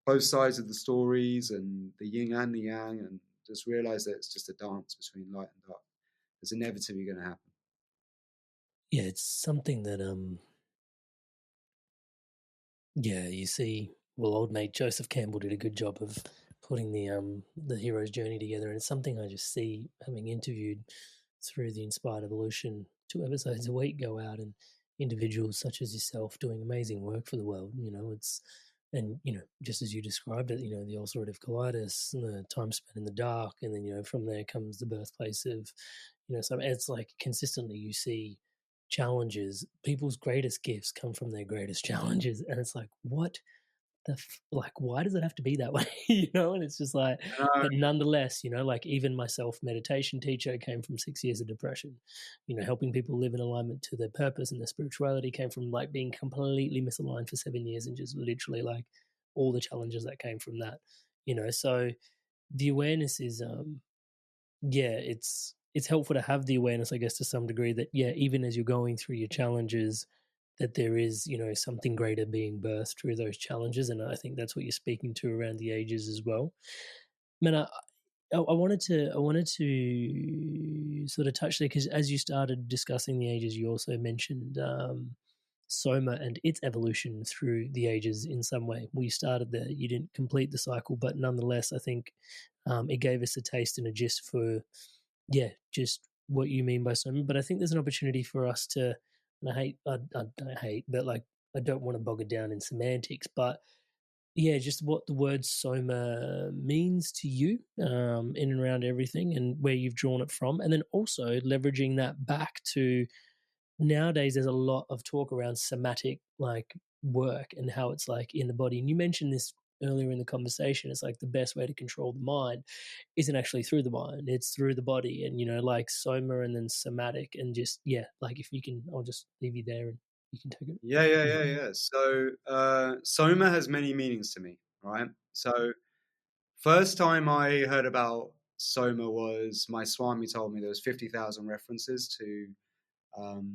both sides of the stories and the yin and the yang, and just realize that it's just a dance between light and dark. It's inevitably going to happen. Yeah, it's something that you see. Well, old mate Joseph Campbell did a good job of putting the hero's journey together, and it's something I just see, having interviewed through the Inspired Evolution 2 episodes a week, go out, and individuals such as yourself doing amazing work for the world. And just as you described it, the ulcerative colitis, and the time spent in the dark, and then from there comes the birthplace of so it's like consistently you see challenges. People's greatest gifts come from their greatest challenges, and it's like, what why does it have to be that way? And it's just like, but nonetheless, even myself, meditation teacher, came from 6 years of depression. Helping people live in alignment to their purpose and their spirituality came from being completely misaligned for 7 years, and just literally all the challenges that came from that. So the awareness is it's helpful to have the awareness, I guess, to some degree, that even as you're going through your challenges, that there is, something greater being birthed through those challenges. And I think that's what you're speaking to around the ages as well. Man, I wanted to sort of touch there, because as you started discussing the ages, you also mentioned Soma and its evolution through the ages in some way. We started there. You didn't complete the cycle, but nonetheless, I think it gave us a taste and a gist for, just what you mean by Soma. But I think there's an opportunity for us to, and I don't hate, but I don't want to bog it down in semantics, but yeah, just what the word Soma means to you in and around everything and where you've drawn it from. And then also leveraging that back to nowadays, there's a lot of talk around somatic like work and how it's like in the body. And you mentioned this earlier in the conversation. It's like the best way to control the mind isn't actually through the mind, it's through the body. And, like Soma and then somatic and just, yeah, like if you can, I'll just leave you there and you can take it. Yeah. So Soma has many meanings to me, right? So first time I heard about Soma was my Swami told me there was 50,000 references to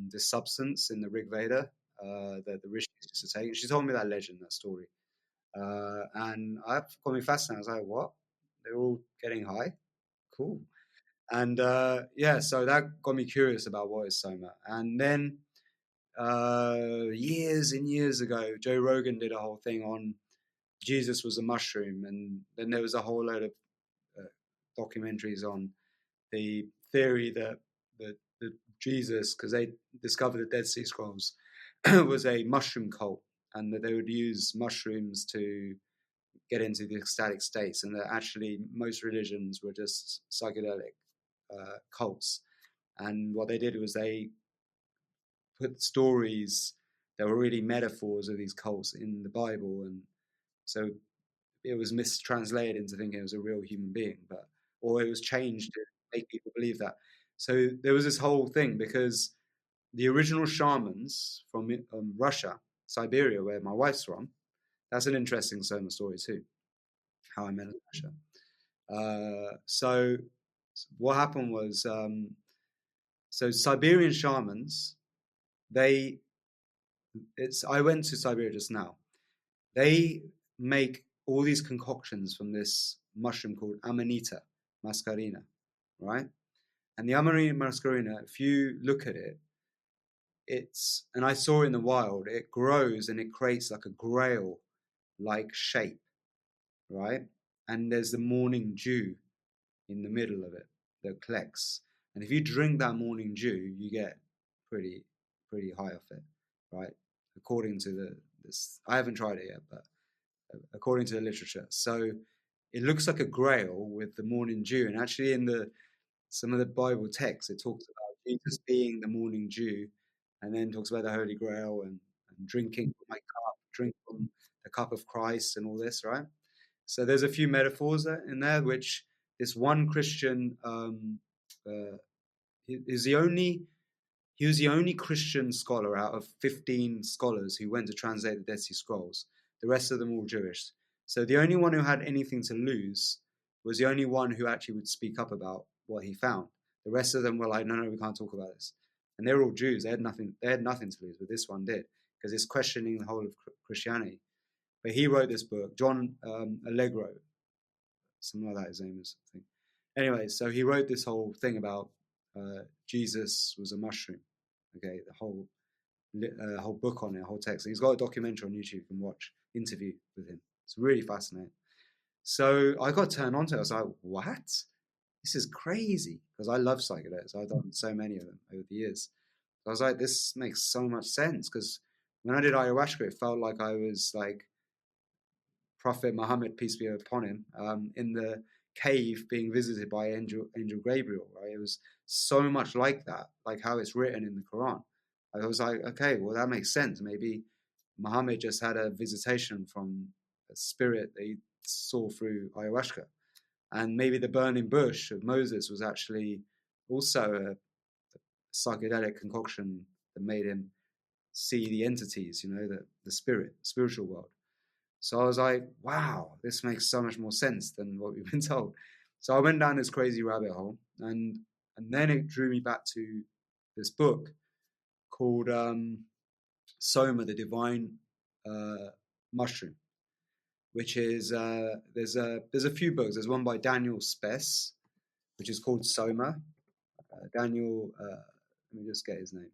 this substance in the Rig Veda that the rishis used to take. She told me that legend, that story. And I got me fascinated. I was like, what? They're all getting high? Cool. And so that got me curious about what is Soma. And then years and years ago, Joe Rogan did a whole thing on Jesus was a mushroom. And then there was a whole load of documentaries on the theory that Jesus, because they discovered the Dead Sea Scrolls, was a mushroom cult, and that they would use mushrooms to get into the ecstatic states, and that actually most religions were just psychedelic cults. And what they did was they put stories that were really metaphors of these cults in the Bible, and so it was mistranslated into thinking it was a real human being, or it was changed to make people believe that. So there was this whole thing because the original shamans from Russia, Siberia, where my wife's from, that's an interesting Soma story too, how I met in Russia. So what happened was, so Siberian shamans, I went to Siberia just now. They make all these concoctions from this mushroom called Amanita muscarina, right? And the Amanita muscarina, if you look at it, and I saw it in the wild, it grows and it creates like a grail-like shape, right? And there's the morning dew in the middle of it that collects. And if you drink that morning dew, you get pretty high off it, right? According to this, I haven't tried it yet, but according to the literature. So it looks like a grail with the morning dew. And actually in some of the Bible texts, it talks about Jesus being the morning dew, and then talks about the Holy Grail and drinking from my cup, drink from the cup of Christ and all this, right? So there's a few metaphors in there, which this one Christian he was the only Christian scholar out of 15 scholars who went to translate the Dead Sea Scrolls. The rest of them all Jewish. So the only one who had anything to lose was the only one who actually would speak up about what he found. The rest of them were like, no, we can't talk about this. And they were all Jews. They had nothing to lose, but this one did, because it's questioning the whole of Christianity. But he wrote this book, John Allegro, something like that his name is, I think. Anyway, so he wrote this whole thing about Jesus was a mushroom. Okay, the whole book on it, whole text. And he's got a documentary on YouTube you can watch, interview with him. It's really fascinating. So I got turned on to it. I was like, what? This is crazy, because I love psychedelics. I've done so many of them over the years. So I was like, this makes so much sense, because when I did ayahuasca, it felt like I was like Prophet Muhammad, peace be upon him, in the cave being visited by Angel Gabriel, right? It was so much like that, like how it's written in the Quran. I was like, okay, well, that makes sense. Maybe Muhammad just had a visitation from a spirit that he saw through ayahuasca. And maybe the burning bush of Moses was actually also a psychedelic concoction that made him see the entities, the spiritual world. So I was like, wow, this makes so much more sense than what we've been told. So I went down this crazy rabbit hole, and then it drew me back to this book called Soma, the Divine Mushroom, which is there's a few books. There's one by Daniel Spess, which is called Soma. Daniel, let me just get his name.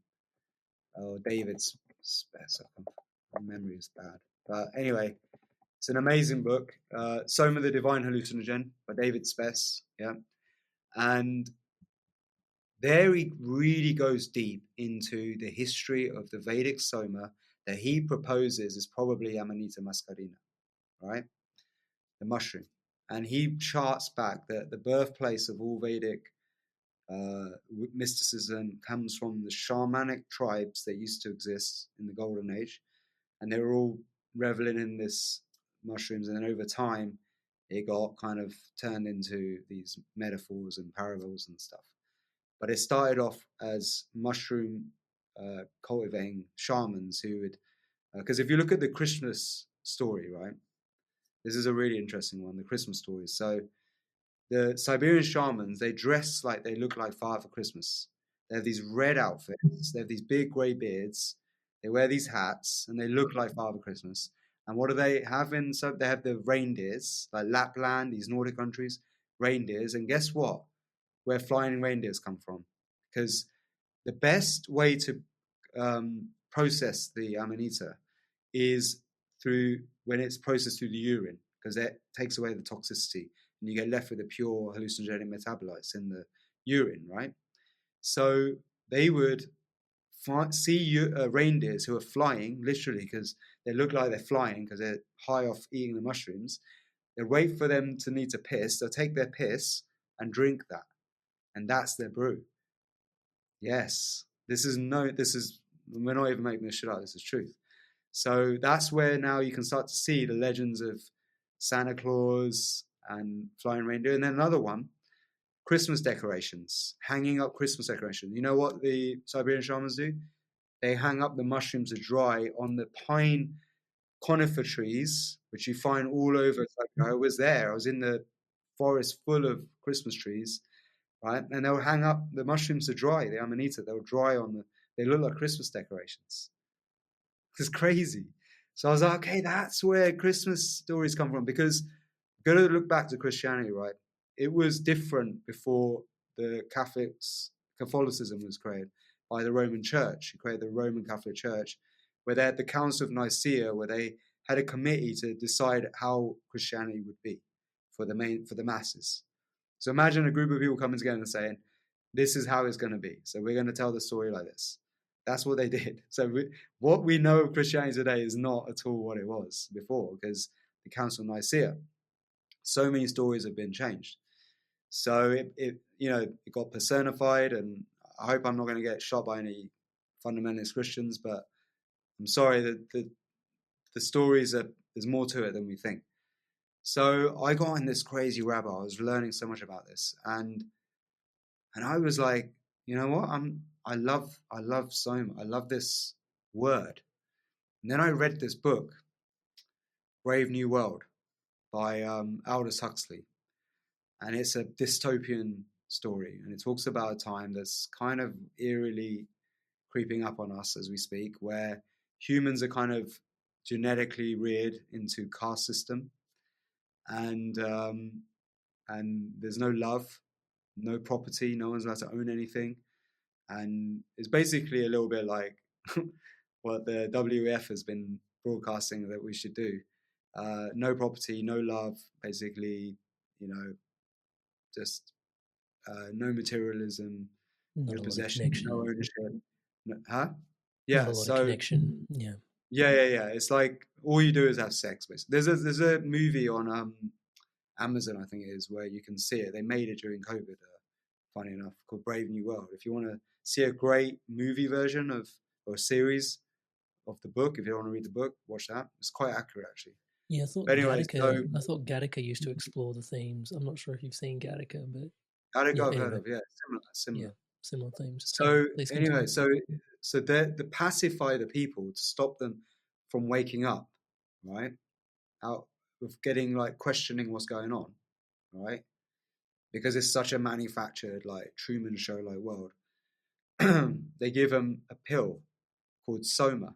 Oh, David Spess. My memory is bad, but anyway, it's an amazing book. Soma, the Divine Hallucinogen by David Spess. Yeah, and there he really goes deep into the history of the Vedic Soma that he proposes is probably Amanita muscarina, right? The mushroom. And he charts back that the birthplace of all Vedic mysticism comes from the shamanic tribes that used to exist in the Golden Age. And they were all reveling in this mushrooms. And then over time, it got kind of turned into these metaphors and parables and stuff. But it started off as mushroom cultivating shamans who would, because if you look at the Christmas story, right? This is a really interesting one, the Christmas stories. So the Siberian shamans, they dress like they look like Father Christmas. They have these red outfits. They have these big grey beards. They wear these hats and they look like Father Christmas. And what do they have in? So they have the reindeers, like Lapland, these Nordic countries, reindeers. And guess what? Where flying reindeers come from. Because the best way to process the Amanita is through when it's processed through the urine, because that takes away the toxicity and you get left with the pure hallucinogenic metabolites in the urine, right? So they would see reindeers who are flying, literally, because they look like they're flying because they're high off eating the mushrooms. They wait for them to need to piss. They'll take their piss and drink that. And that's their brew. Yes. We're not even making this shit up. This is truth. So that's where now you can start to see the legends of Santa Claus and flying reindeer. And then another one, Christmas decorations, hanging up Christmas decorations. You know what the Siberian shamans do? They hang up the mushrooms to dry on the pine conifer trees, which you find all over. I was there. I was in the forest full of Christmas trees, right? And they'll hang up the mushrooms to dry, the Amanita. They'll dry they look like Christmas decorations. It's crazy. So I was like, okay, that's where Christmas stories come from, because I'm going to look back to Christianity, right? It was different before the Catholicism was created by the Roman Church. He created the Roman Catholic Church, where they had the Council of Nicaea, where they had a committee to decide how Christianity would be for the masses. So imagine a group of people coming together and saying, this is how it's going to be. So we're going to tell the story like this. That's what they did. So what we know of Christianity today is not at all what it was before, because the Council of Nicaea, so many stories have been changed. So it got personified, and I hope I'm not going to get shot by any fundamentalist Christians, but I'm sorry that the stories there's more to it than we think. So I got in this crazy rabbit hole. I was learning so much about this, and I was like, you know what? I love Soma. I love this word. And then I read this book, Brave New World, by Aldous Huxley, and it's a dystopian story, and it talks about a time that's kind of eerily creeping up on us as we speak, where humans are kind of genetically reared into caste system, and there's no love, no property, no one's allowed to own anything, and it's basically a little bit like what the WEF has been broadcasting that we should do. No property, no love, basically, just no materialism, no possession, no ownership. Yeah, not a lot of connection. Yeah. It's like all you do is have sex. Basically. There's a movie on Amazon, I think it is, where you can see it. They made it during COVID, funny enough, called Brave New World. If you want to see a great movie version or a series of the book, if you want to read the book, watch that. It's quite accurate, actually. Yeah, I thought Gattaca used to explore the themes. I'm not sure if you've seen Gattaca, but Gattaca I've heard of, similar. Yeah, similar themes. So anyway, so they pacify the people to stop them from waking up, right? Out of getting questioning what's going on, right? Because it's such a manufactured Truman Show world. They give them a pill called Soma.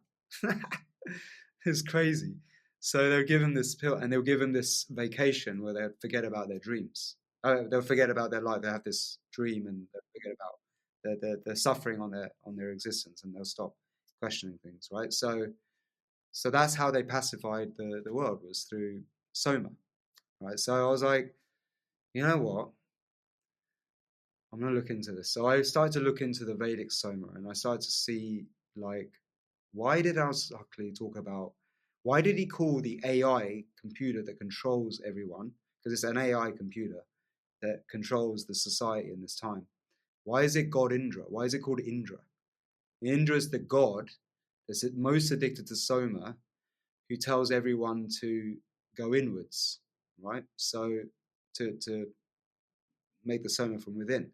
It's crazy. So they'll give them this pill, and they'll give them this vacation where they'll forget about their dreams. They'll forget about their life. They have this dream, and they'll forget about their suffering on their existence, and they'll stop questioning things, right? So that's how they pacified the world, was through Soma, right? So I was like, you know what? I'm going to look into this. So I started to look into the Vedic Soma, and I started to see why did Huxley talk about, why did he call the AI computer that controls everyone, because it's an AI computer that controls the society in this time, why is it God Indra? Why is it called Indra? Indra is the god that's most addicted to Soma, who tells everyone to go inwards, right? So to make the Soma from within.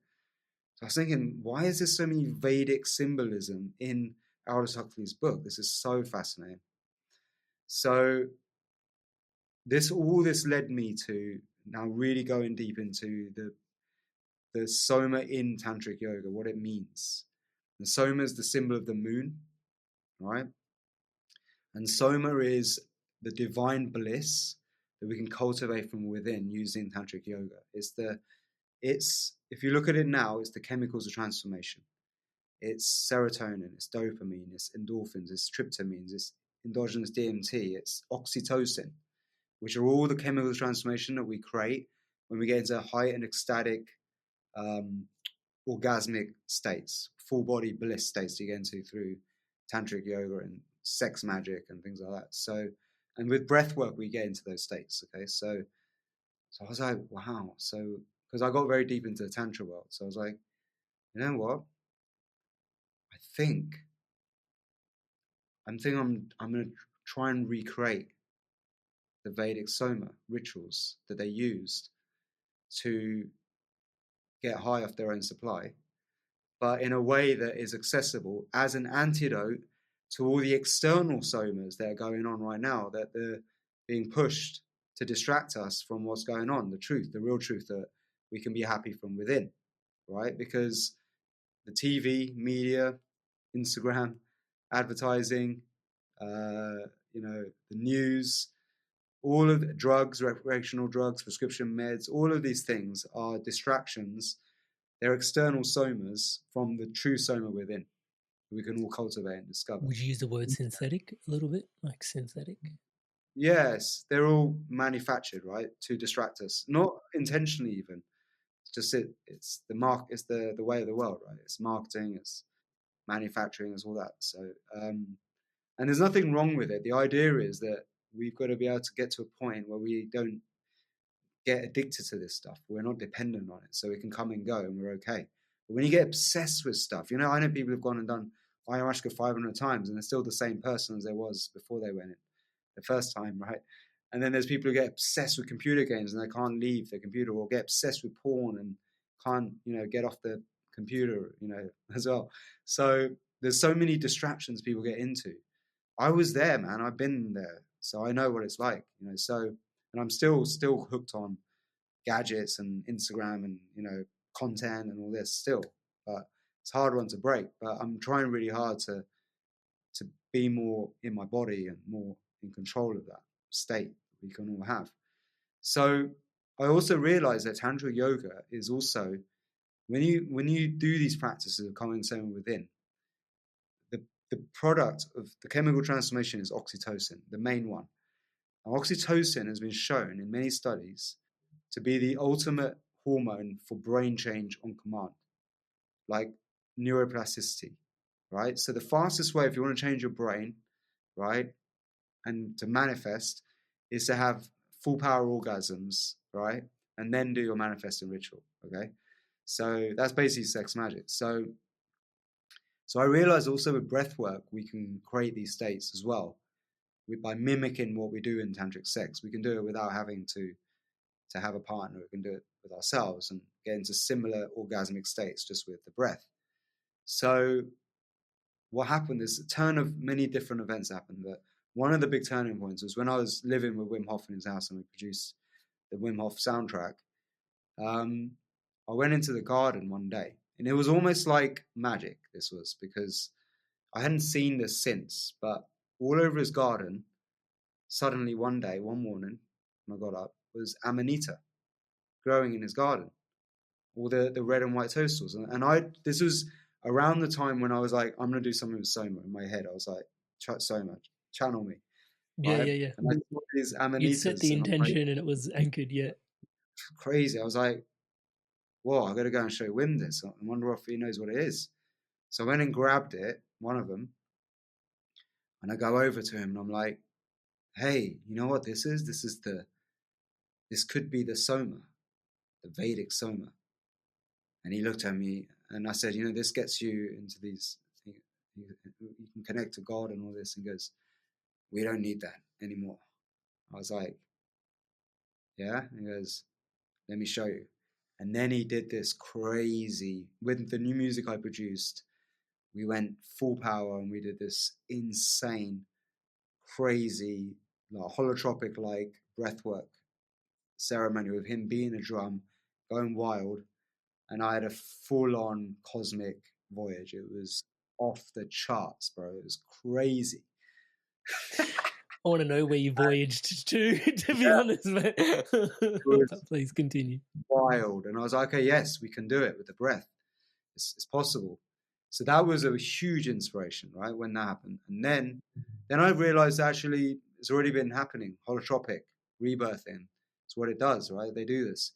So I was thinking, why is there so many Vedic symbolism in Aldous Huxley's book? This is so fascinating. So all this led me to now really going deep into the Soma in Tantric yoga, what it means. The Soma is the symbol of the moon, right? And Soma is the divine bliss that we can cultivate from within using Tantric yoga. It's if you look at it now, it's the chemicals of transformation. It's serotonin, it's dopamine, it's endorphins, it's tryptamines, it's endogenous DMT, it's oxytocin, which are all the chemical transformation that we create when we get into high and ecstatic orgasmic states, full body bliss states you get into through Tantric yoga and sex magic and things like that. So, and with breath work, we get into those states. Okay. So I was like, wow. So, because I got very deep into the Tantra world. So I was like, you know what? I'm going to try and recreate the Vedic Soma rituals that they used to get high off their own supply, but in a way that is accessible as an antidote to all the external somas that are going on right now, that they're being pushed to distract us from what's going on, the truth, the real truth, that we can be happy from within, right? Because the TV, media, Instagram, advertising, the news, all of the drugs, recreational drugs, prescription meds, all of these things are distractions. They're external somas from the true soma within. We can all cultivate and discover. Would you use the word synthetic a little bit, like synthetic? Yes, they're all manufactured, right, to distract us, not intentionally even. It's just it's the way of the world, right? It's marketing, it's manufacturing, it's all that. So, and there's nothing wrong with it. The idea is that we've got to be able to get to a point where we don't get addicted to this stuff. We're not dependent on it, so it can come and go, and we're okay. But when you get obsessed with stuff, I know people have gone and done ayahuasca 500 times, and they're still the same person as they was before they went in the first time, right? And then there's people who get obsessed with computer games and they can't leave their computer, or get obsessed with porn and can't, get off the computer, as well. So there's so many distractions people get into. I was there, man. I've been there, so I know what it's like, So, and I'm still hooked on gadgets and Instagram and content and all this still, but it's a hard one to break. But I'm trying really hard to be more in my body and more in control of that state we can all have. So I also realized that Tantra yoga is also, when you do these practices of coming home within, the product of the chemical transformation is oxytocin, the main one. Now, oxytocin has been shown in many studies to be the ultimate hormone for brain change on command, like neuroplasticity, right? So the fastest way, if you want to change your brain, right, and to manifest, is to have full power orgasms, right? And then do your manifesting ritual, okay? So that's basically sex magic. So I realized also with breath work, we can create these states as well. By mimicking what we do in tantric sex, we can do it without having to have a partner. We can do it with ourselves and get into similar orgasmic states just with the breath. So what happened is a turn of many different events happened. But one of the big turning points was when I was living with Wim Hof in his house and we produced the Wim Hof soundtrack. I went into the garden one day and it was almost like magic. This was because I hadn't seen this since, but all over his garden, suddenly one morning, when I got up, was Amanita growing in his garden, all the red and white toadstools. And this was around the time when I was like, I'm going to do something with Soma. In my head, I was like, Soma, channel me. Yeah, right? Yeah. And I saw these Amanitas. You set the intention and it was anchored, yeah. Crazy. I was like, whoa, I got to go and show Wim this. I wonder if he knows what it is. So I went and grabbed it, one of them, And I go over to him and I'm like, hey, you know what this is? This could be the Soma, the Vedic Soma. And he looked at me and I said, you know, this gets you into these, you can connect to God and all this. And he goes, we don't need that anymore. I was like, yeah? And he goes, let me show you. And then he did this crazy, with the new music I produced, we went full power and we did this insane, crazy, like holotropic like breathwork ceremony with him being a drum, going wild. And I had a full-on cosmic voyage. It was off the charts, bro. It was crazy. I want to know where you voyaged to be honest, man. Please continue. Wild. And I was like, okay, yes, we can do it with the breath. It's possible. So that was a huge inspiration, right, when that happened. And then I realized actually it's already been happening. Holotropic, rebirthing. It's what it does, right? They do this.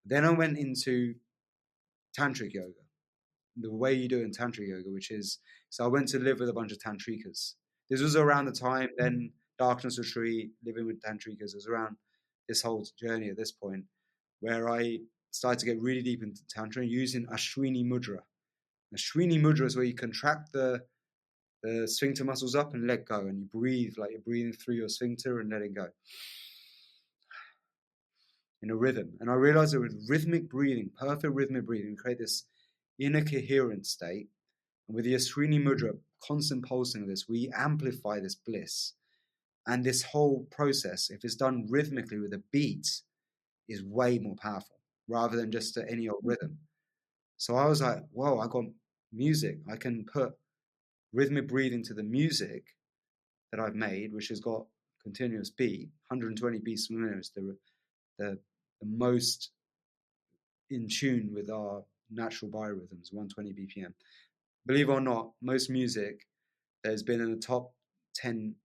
Then I went into Tantric yoga, the way you do in Tantric yoga, which is, so I went to live with a bunch of Tantrikas. This was around the time, then Darkness Retreat, living with Tantrikas. It was around this whole journey at this point where I started to get really deep into Tantra using Ashwini Mudra. Ashwini Mudra is where you contract the sphincter muscles up and let go, and you breathe like you're breathing through your sphincter and letting go in a rhythm. And I realized that with rhythmic breathing, perfect rhythmic breathing, we create this inner coherent state. And with the Ashwini Mudra, constant pulsing of this, we amplify this bliss. And this whole process, if it's done rhythmically with a beat, is way more powerful rather than just any old rhythm. So I was like, whoa, I got music. I can put rhythmic breathing to the music that I've made, which has got continuous beat, 120 beats per minute is the most in tune with our natural biorhythms, 120 BPM. Believe it or not, most music that has been in the top 10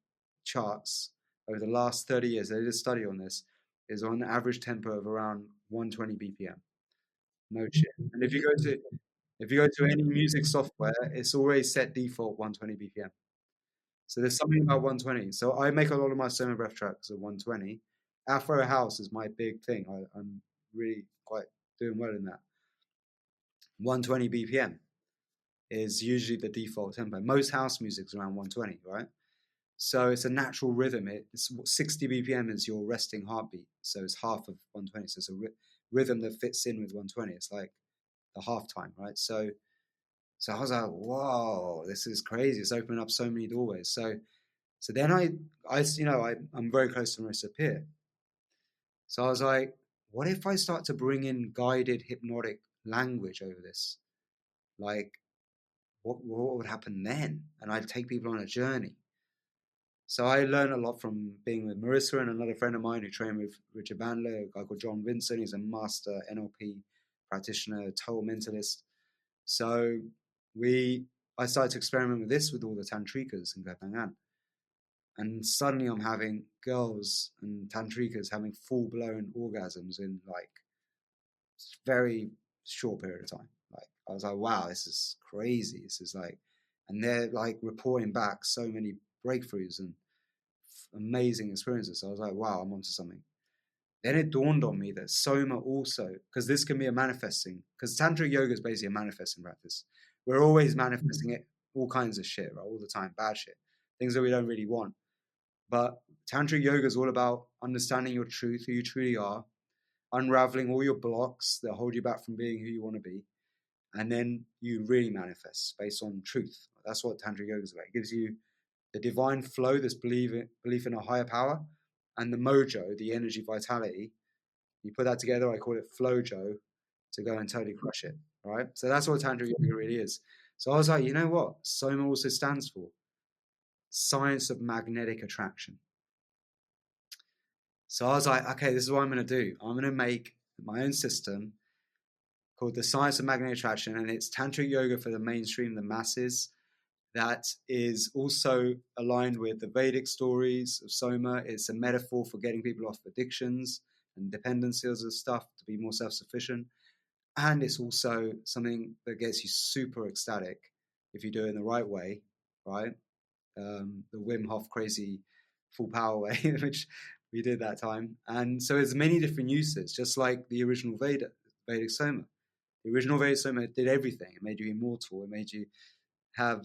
charts over the last 30 years, they did a study on this, is on an average tempo of around 120 BPM. No shit. And if you go to any music software, it's always set default 120 BPM. So there's something about 120. So I make a lot of my Soma breath tracks at 120. Afro house is my big thing. I'm really quite doing well in that. 120 BPM is usually the default tempo. Most house music is around 120, right? So it's a natural rhythm. It's 60 BPM is your resting heartbeat. So it's half of 120. So it's a rhythm that fits in with 120. It's like the half time, right? So I was like, whoa, this is crazy. It's opening up so many doorways. So then I'm very close to Marissa Peer. So I was like, what if I start to bring in guided hypnotic language over this? Like, what would happen then? And I'd take people on a journey. So I learned a lot from being with Marissa and another friend of mine who trained with Richard Bandler, a guy called John Vincent. He's a master NLP practitioner, total mentalist. So I started to experiment with this with all the Tantrikas in Gapangan. And suddenly I'm having girls and Tantrikas having full-blown orgasms in like very short period of time. Like I was like, wow, this is crazy. This is like, and they're like reporting back so many breakthroughs and amazing experiences. So I was like, wow, I'm onto something. Then it dawned on me that Soma also, because this can be a manifesting, because Tantric yoga is basically a manifesting practice. We're always manifesting it, all kinds of shit, right? All the time, bad shit, things that we don't really want. But Tantric yoga is all about understanding your truth, who you truly are, unraveling all your blocks that hold you back from being who you want to be. And then you really manifest based on truth. That's what Tantric yoga is about. It gives you the divine flow, this belief in a higher power, and the mojo, the energy, vitality. You put that together, I call it flojo, to go and totally crush it, right? So that's what Tantric yoga really is. So I was like, you know what? Soma also stands for science of magnetic attraction. So I was like, okay, this is what I'm going to do. I'm going to make my own system called the Science of Magnetic Attraction, and it's Tantric yoga for the mainstream, the masses. That is also aligned with the Vedic stories of Soma. It's a metaphor for getting people off addictions and dependencies of stuff to be more self-sufficient. And it's also something that gets you super ecstatic if you do it in the right way, right? the Wim Hof crazy full power way, which we did that time. And so there's many different uses, just like the original Vedic Soma. The original Vedic Soma did everything. It made you immortal. It made you have,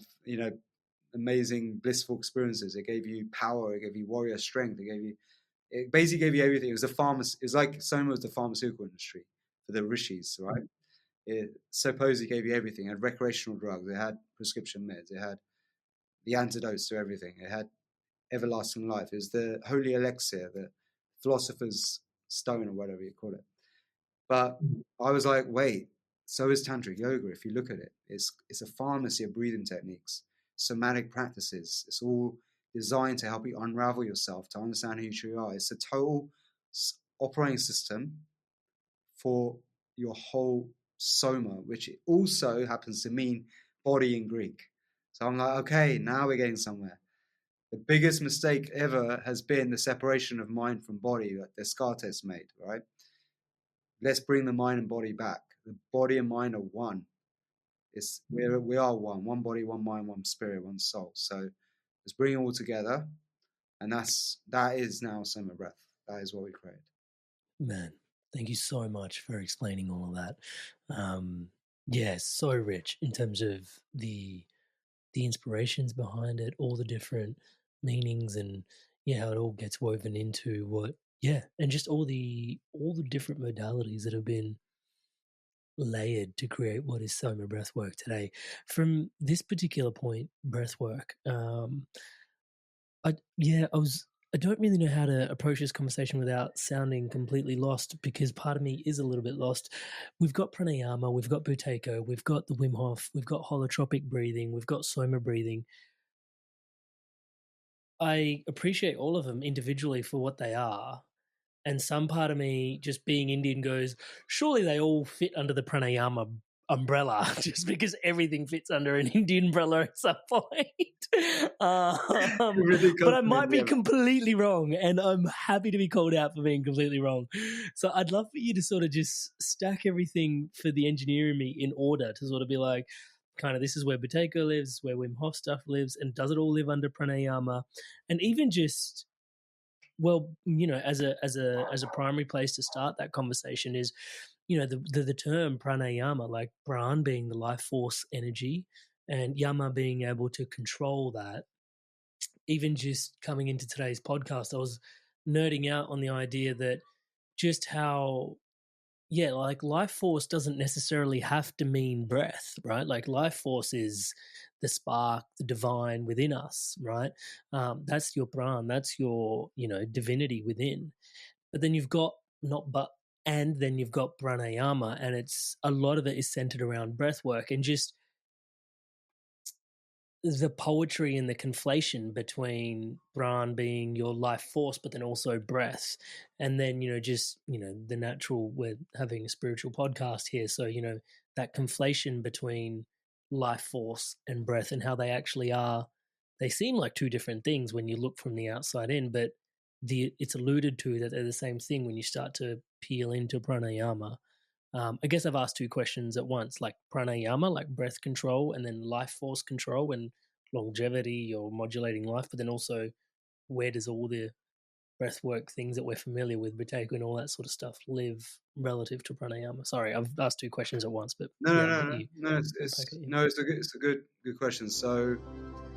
amazing blissful experiences. It gave you power. It gave you warrior strength. It basically gave you everything. It was like Soma was the pharmaceutical industry for the rishis, right? It supposedly gave you everything. It had recreational drugs. It had prescription meds. It had the antidotes to everything. It had everlasting life. It was the holy elixir, the philosopher's stone, or whatever you call it. But I was like, wait, so is Tantric yoga. If you look at it, it's a pharmacy of breathing techniques, somatic practices. It's all designed to help you unravel yourself, to understand who you truly are. It's a total operating system for your whole Soma, which also happens to mean body in Greek. So I'm like, okay, now we're getting somewhere. The biggest mistake ever has been the separation of mind from body that Descartes made, right? Let's bring the mind and body back. The body and mind are one. We are one body, one mind, one spirit, one soul. So let's bring it all together. And that is now Soma breath. That is what we create. Man, thank you so much for explaining all of that. Yeah, so rich in terms of the inspirations behind it, all the different meanings, and how it all gets woven into and just all the different modalities that have been layered to create what is Soma breathwork today. From this particular point, breathwork, I don't really know how to approach this conversation without sounding completely lost, because part of me is a little bit lost. We've got pranayama, we've got Buteyko, we've got the Wim Hof, we've got holotropic breathing, we've got Soma breathing. I appreciate all of them individually for what they are. And some part of me, just being Indian, goes, surely they all fit under the pranayama umbrella, just because everything fits under an Indian umbrella at some point. But I might be completely wrong, and I'm happy to be called out for being completely wrong. So I'd love for you to sort of just stack everything for the engineer in me in order to sort of be like, kind of, this is where Buteyko lives, where Wim Hof stuff lives, and does it all live under pranayama? And even just, well, as a primary place to start that conversation is, the term pranayama, like pran being the life force energy and yama being able to control that. Even just coming into today's podcast, I was nerding out on the idea that just how, like life force doesn't necessarily have to mean breath, right? Like life force is the spark, the divine within us, right? That's your pran, that's your, divinity within. But then you've got and then you've got pranayama, and it's a lot of it is centered around breath work and just the poetry and the conflation between pran being your life force, but then also breath. And then, the natural, we're having a spiritual podcast here. So, that conflation between life force and breath and how they actually are, they seem like two different things when you look from the outside in, but it's alluded to that they're the same thing when you start to peel into pranayama. I guess I've asked two questions at once, like pranayama, like breath control, and then life force control and longevity or modulating life, but then also where does all the breath work things that we're familiar with, Buteyko and all that sort of stuff, live relative to pranayama? Sorry, I've asked two questions at once, but no, it's a good question. So,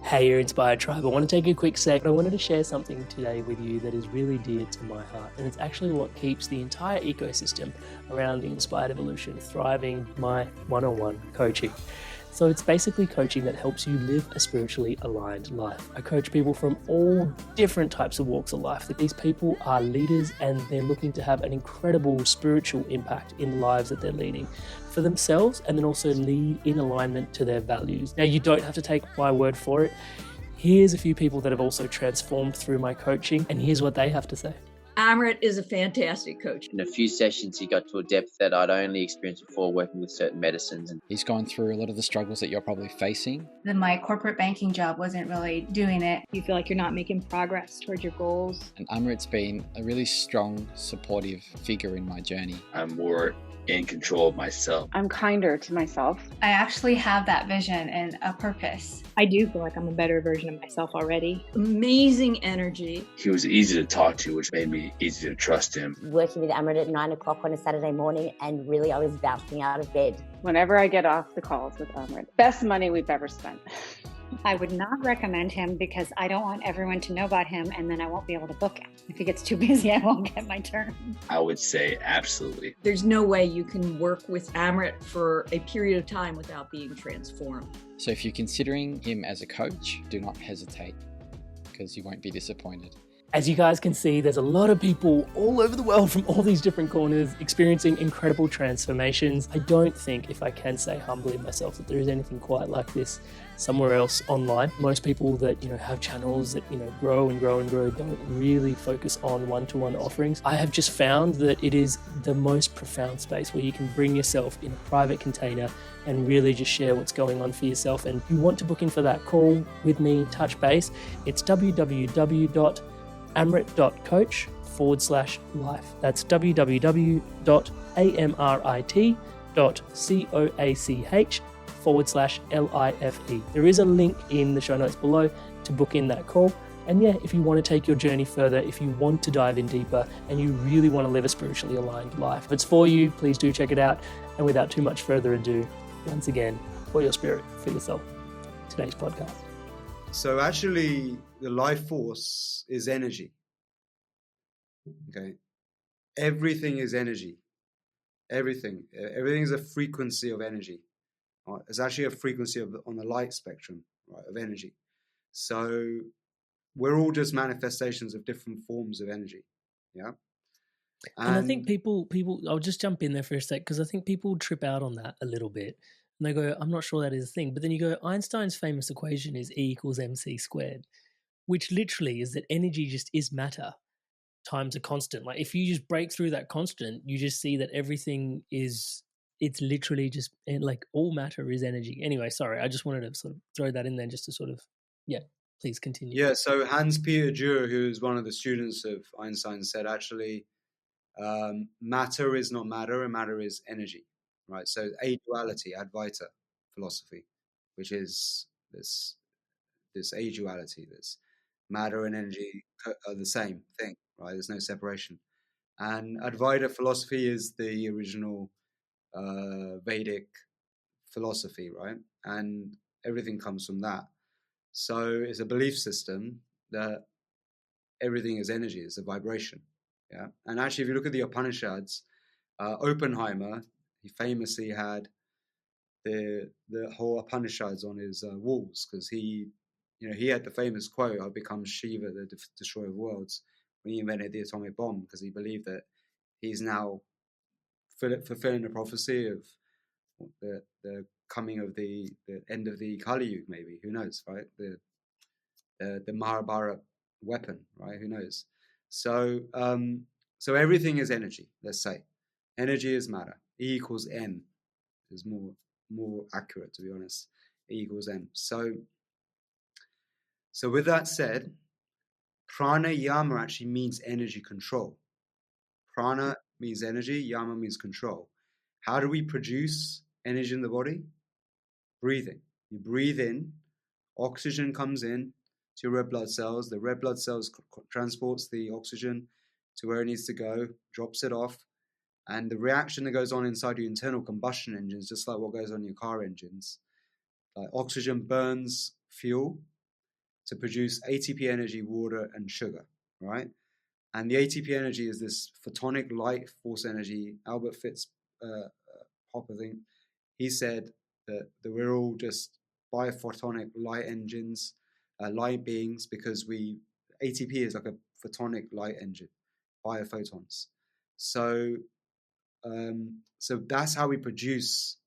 hey, your Inspired Tribe, I want to take a quick sec. I wanted to share something today with you that is really dear to my heart, and it's actually what keeps the entire ecosystem around the Inspired Evolution thriving, my one-on-one coaching. So it's basically coaching that helps you live a spiritually aligned life. I coach people from all different types of walks of life. These people are leaders and they're looking to have an incredible spiritual impact in the lives that they're leading for themselves, and then also lead in alignment to their values. Now, you don't have to take my word for it. Here's a few people that have also transformed through my coaching, and here's what they have to say. Amrit is a fantastic coach. In a few sessions, he got to a depth that I'd only experienced before working with certain medicines. And He's gone through a lot of the struggles that you're probably facing. Then my corporate banking job wasn't really doing it. You feel like you're not making progress towards your goals. And Amrit's been a really strong, supportive figure in my journey. I'm more in control of myself. I'm kinder to myself. I actually have that vision and a purpose. I do feel like I'm a better version of myself already. Amazing energy. He was easy to talk to, which made me easy to trust him. Working with Amrit at 9 o'clock on a Saturday morning, and really I was bouncing out of bed. Whenever I get off the calls with Amrit, best money we've ever spent. I would not recommend him because I don't want everyone to know about him and then I won't be able to book him. If he gets too busy, I won't get my turn. I would say absolutely. There's no way you can work with Amrit for a period of time without being transformed. So if you're considering him as a coach, do not hesitate because you won't be disappointed. As you guys can see, there's a lot of people all over the world from all these different corners experiencing incredible transformations. I don't think, if I can say humbly myself, that there is anything quite like this somewhere else online. Most people that, have channels that, grow and grow and grow don't really focus on one-to-one offerings. I have just found that it is the most profound space where you can bring yourself in a private container and really just share what's going on for yourself. And if you want to book in for that call with me, touch base, it's www.amrit.coach/life. That's www.amrit.coach/life. There is a link in the show notes below to book in that call. And yeah, if you want to take your journey further, if you want to dive in deeper and you really want to live a spiritually aligned life, if it's for you, please do check it out. And without too much further ado, once again, for your spirit, for yourself, today's podcast. So actually, the life force is energy. Okay. Everything is energy. Everything is a frequency of energy. It's actually a frequency on the light spectrum, right, of energy. So we're all just manifestations of different forms of energy. Yeah. And I think people, I'll just jump in there for a sec because I think people trip out on that a little bit. And they go, I'm not sure that is a thing. But then you go, Einstein's famous equation is E equals mc squared, which literally is that energy just is matter times a constant. Like if you just break through that constant, you just see that everything is, it's literally just like all matter is energy. Anyway, sorry, I just wanted to sort of throw that in there just to sort of, please continue. Yeah, so Hans-Peter Dürr, who is one of the students of Einstein, said actually matter is not matter and matter is energy, right? So aduality, Advaita philosophy, which is this aduality, this matter and energy are the same thing, right? There's no separation. And Advaita philosophy is the original Vedic philosophy, right? And everything comes from that. So it's a belief system that everything is energy, it's a vibration. Yeah. And actually, if you look at the Upanishads, Oppenheimer, he famously had the whole Upanishads on his walls because he had the famous quote, "I've become Shiva, the destroyer of worlds," when he invented the atomic bomb, because he believed that he's now fulfilling the prophecy of the coming of the end of the Kali Yuga, maybe, who knows, right? The Mahabharata weapon, right? Who knows? So so everything is energy. Let's say energy is matter. E equals M is more accurate, to be honest. E equals M. So with that said, pranayama actually means energy control. Prana means energy, yama means control. How do we produce energy in the body? Breathing. You breathe in, oxygen comes in to your red blood cells. The red blood cells transports the oxygen to where it needs to go, drops it off, and the reaction that goes on inside your internal combustion engines, just like what goes on in your car engines, like oxygen burns fuel to produce ATP energy, water, and sugar, right? And the ATP energy is this photonic light force energy. Albert Pop, I think, he said that we're all just biophotonic light engines, light beings, because ATP is like a photonic light engine, biophotons. So that's how we produce.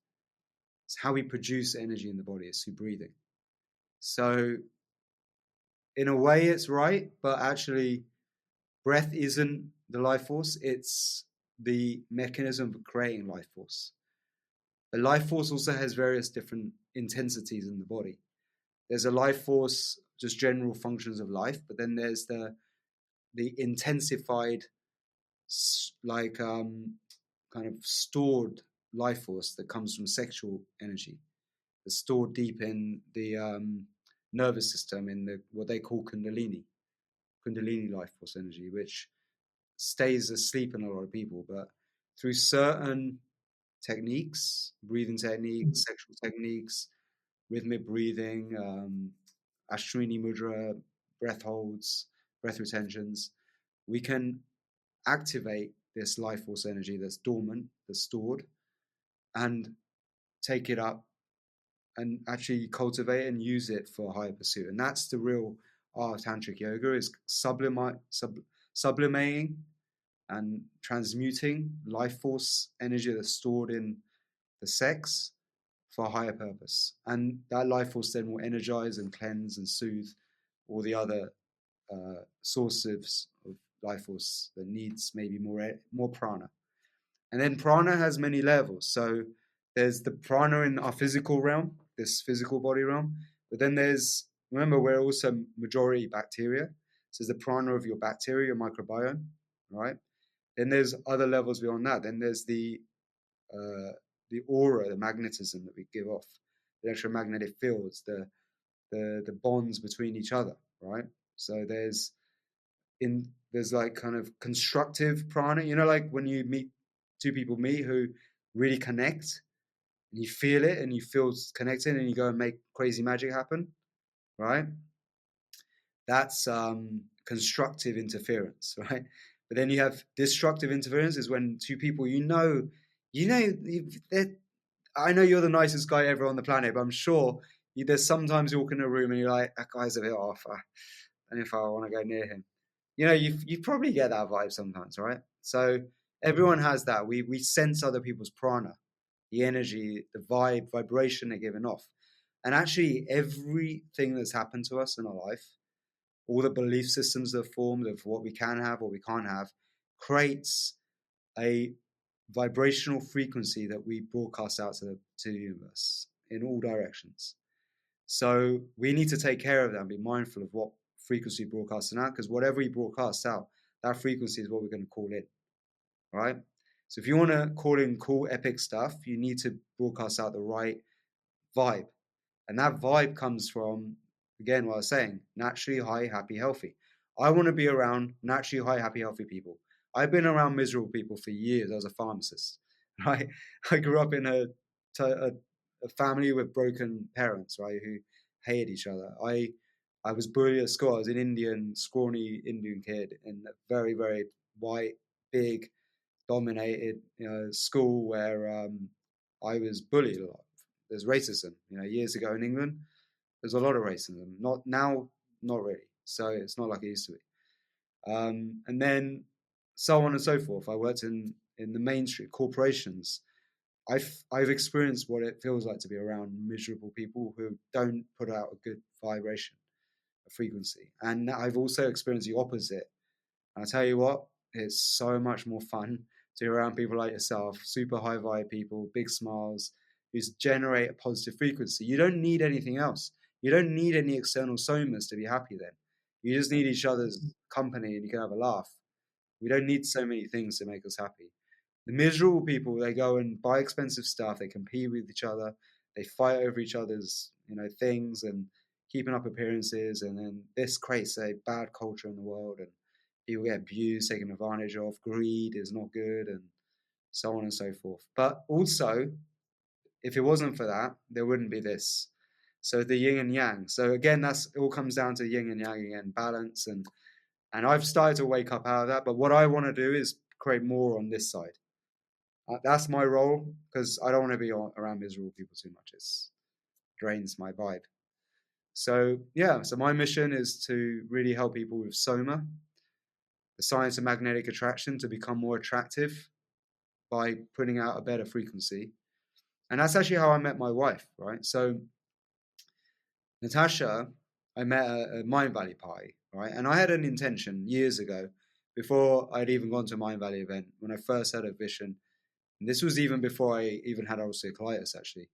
It's how we produce energy in the body. It's through breathing. So in a way, it's right, but actually, breath isn't the life force, it's the mechanism for creating life force. The life force also has various different intensities in the body. There's a life force, just general functions of life, but then there's the intensified, like kind of stored life force that comes from sexual energy. That's stored deep in the nervous system, in the what they call Kundalini life force energy, which stays asleep in a lot of people, but through certain techniques, breathing techniques, sexual techniques, rhythmic breathing, Ashwini mudra, breath holds, breath retentions, we can activate this life force energy that's dormant, that's stored, and take it up and actually cultivate and use it for higher pursuit. And that's the real art of Tantric yoga, is sublimating and transmuting life force energy that's stored in the sex for a higher purpose. And that life force then will energize and cleanse and soothe all the other sources of life force that needs maybe more prana. And then prana has many levels. So there's the prana in our physical realm, this physical body realm. But then there's, remember, we're also majority bacteria. So there's the prana of your bacteria, your microbiome, right? Then there's other levels beyond that. Then there's the aura, the magnetism that we give off, the electromagnetic fields, the bonds between each other, right? So there's like kind of constructive prana, like when you meet two people who really connect, and you feel it and you feel connected, and you go and make crazy magic happen, right? That's constructive interference, right? But then you have destructive interference, is when two people, I know you're the nicest guy ever on the planet, but I'm sure there's sometimes you walk in a room and you're like, that guy's a bit off. I don't know if I want to go near him. You probably get that vibe sometimes, right? So everyone has that. We sense other people's prana, the energy, the vibration they're giving off. And actually everything that's happened to us in our life, all the belief systems that are formed of what we can have, what we can't have, creates a vibrational frequency that we broadcast out to the universe in all directions. So we need to take care of that and be mindful of what frequency broadcasting out, because whatever you broadcast out, that frequency is what we're going to call in, right? So if you want to call in cool, epic stuff, you need to broadcast out the right vibe. And that vibe comes from, again, what I was saying, naturally high, happy, healthy. I want to be around naturally high, happy, healthy people. I've been around miserable people for years. I was a pharmacist, right? I grew up in a family with broken parents, right, who hated each other. I was bullied at school. I was an Indian, scrawny Indian kid in a very, very white, big, dominated school where I was bullied a lot. There's racism. Years ago in England, there's a lot of racism. Not now, not really. So it's not like it used to be. And then so on and so forth. I worked in the mainstream corporations. I've experienced what it feels like to be around miserable people who don't put out a good vibration, a frequency. And I've also experienced the opposite. And I tell you what, it's so much more fun to be around people like yourself, super high vibe people, big smiles, who generate a positive frequency. You don't need anything else. You don't need any external somas to be happy then. You just need each other's company and you can have a laugh. We don't need so many things to make us happy. The miserable people, they go and buy expensive stuff, they compete with each other, they fight over each other's, things and keeping up appearances, and then this creates a bad culture in the world, and people get abused, taken advantage of, greed is not good, and so on and so forth. But also, if it wasn't for that, there wouldn't be this. So the yin and yang. So again, it all comes down to yin and yang again, balance, and I've started to wake up out of that. But what I want to do is create more on this side. That's my role, because I don't want to be around miserable people too much. It drains my vibe. So so my mission is to really help people with Soma, the science of magnetic attraction, to become more attractive by putting out a better frequency. And that's actually how I met my wife, right? So Natasha, I met at a Mind Valley party, right? And I had an intention years ago before I'd even gone to a Mind Valley event, when I first had a vision, and this was even before I even had ulcerative colitis, actually,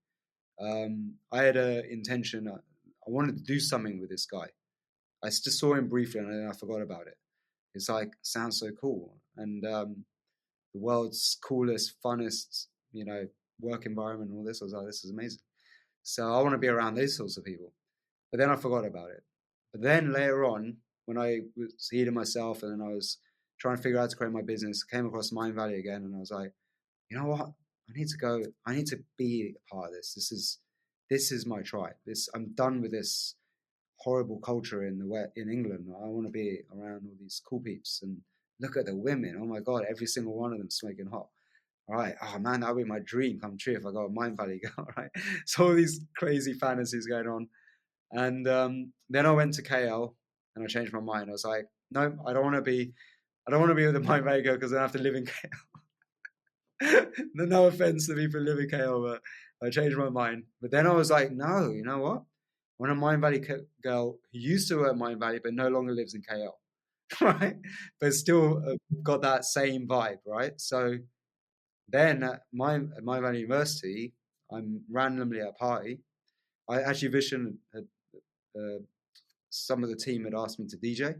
I had an intention. I wanted to do something with this guy. I just saw him briefly and then I forgot about it. It's like, sounds so cool. And the world's coolest, funnest, work environment and all this. I was like, this is amazing. So I want to be around those sorts of people. But then I forgot about it. But then later on, when I was healing myself and then I was trying to figure out how to create my business, I came across Mind Valley again and I was like, you know what? I need to be a part of this. This is my tribe. I'm done with this horrible culture in England. I want to be around all these cool peeps and look at the women. Oh my God, every single one of them smoking hot. All right. Oh man, that would be my dream come true if I got a Mind Valley girl, right? So all these crazy fantasies going on. And then I went to KL and I changed my mind. I was like, no, I don't want to be with a Mind Valley girl because I have to live in KL. No offense to people who live in KL, but I changed my mind. But then I was like, no, you know what? I want a Mind Valley girl who used to work at Mind Valley but no longer lives in KL, right? But still got that same vibe, right? So then at Mind Valley University, I'm randomly at a party. I actually visioned some of the team had asked me to DJ.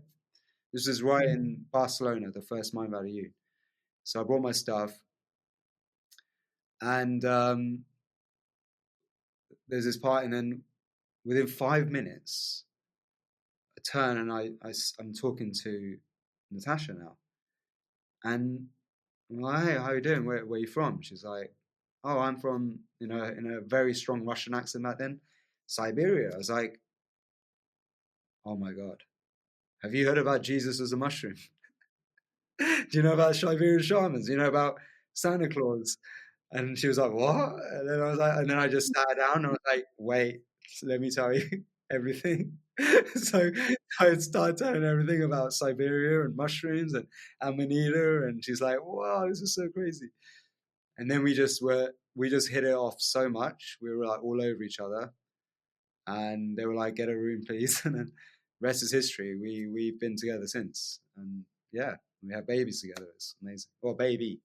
This was right in Barcelona, the first Mind Valley U. So I brought my stuff, and there's this party, and then within 5 minutes, I turn and I'm talking to Natasha now, and I'm like, hey, how are you doing? Where are you from? She's like, oh, I'm from, in a very strong Russian accent back then, Siberia. I was like, oh my God, have you heard about Jesus as a mushroom? Do you know about Siberian shamans? Do you know about Santa Claus? And she was like, what? And then I was like, and then I just sat down and I was like, wait, let me tell you everything. So I started telling everything about Siberia and mushrooms and Amanita, and she's like, wow, this is so crazy. And then we just hit it off so much. We were like all over each other. And they were like, get a room, please. And then rest is history. We've been together since. And yeah, we have babies together. It's amazing. Well, baby.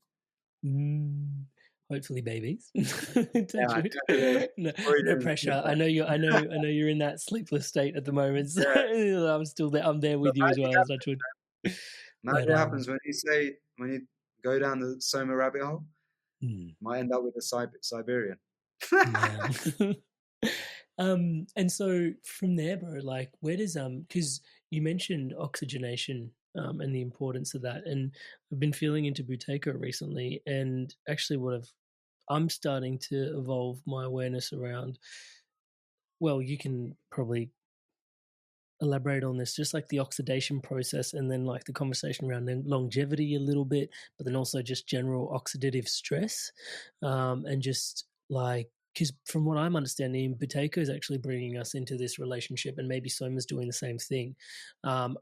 Hopefully babies. Yeah, no pressure. I know you're in that sleepless state at the moment. So yeah. I'm still there. I'm there with you as well. As I should. Magic happens when you go down the Soma rabbit hole. Might end up with a Siberian. And so from there, bro, like where does because you mentioned oxygenation and the importance of that, and I've been feeling into Buteyko recently, and actually I'm starting to evolve my awareness around. Well, you can probably elaborate on this, just like the oxidation process, and then like the conversation around longevity a little bit, but then also just general oxidative stress, and just like. Because from what I'm understanding, Buteyko is actually bringing us into this relationship, and maybe Soma's doing the same thing,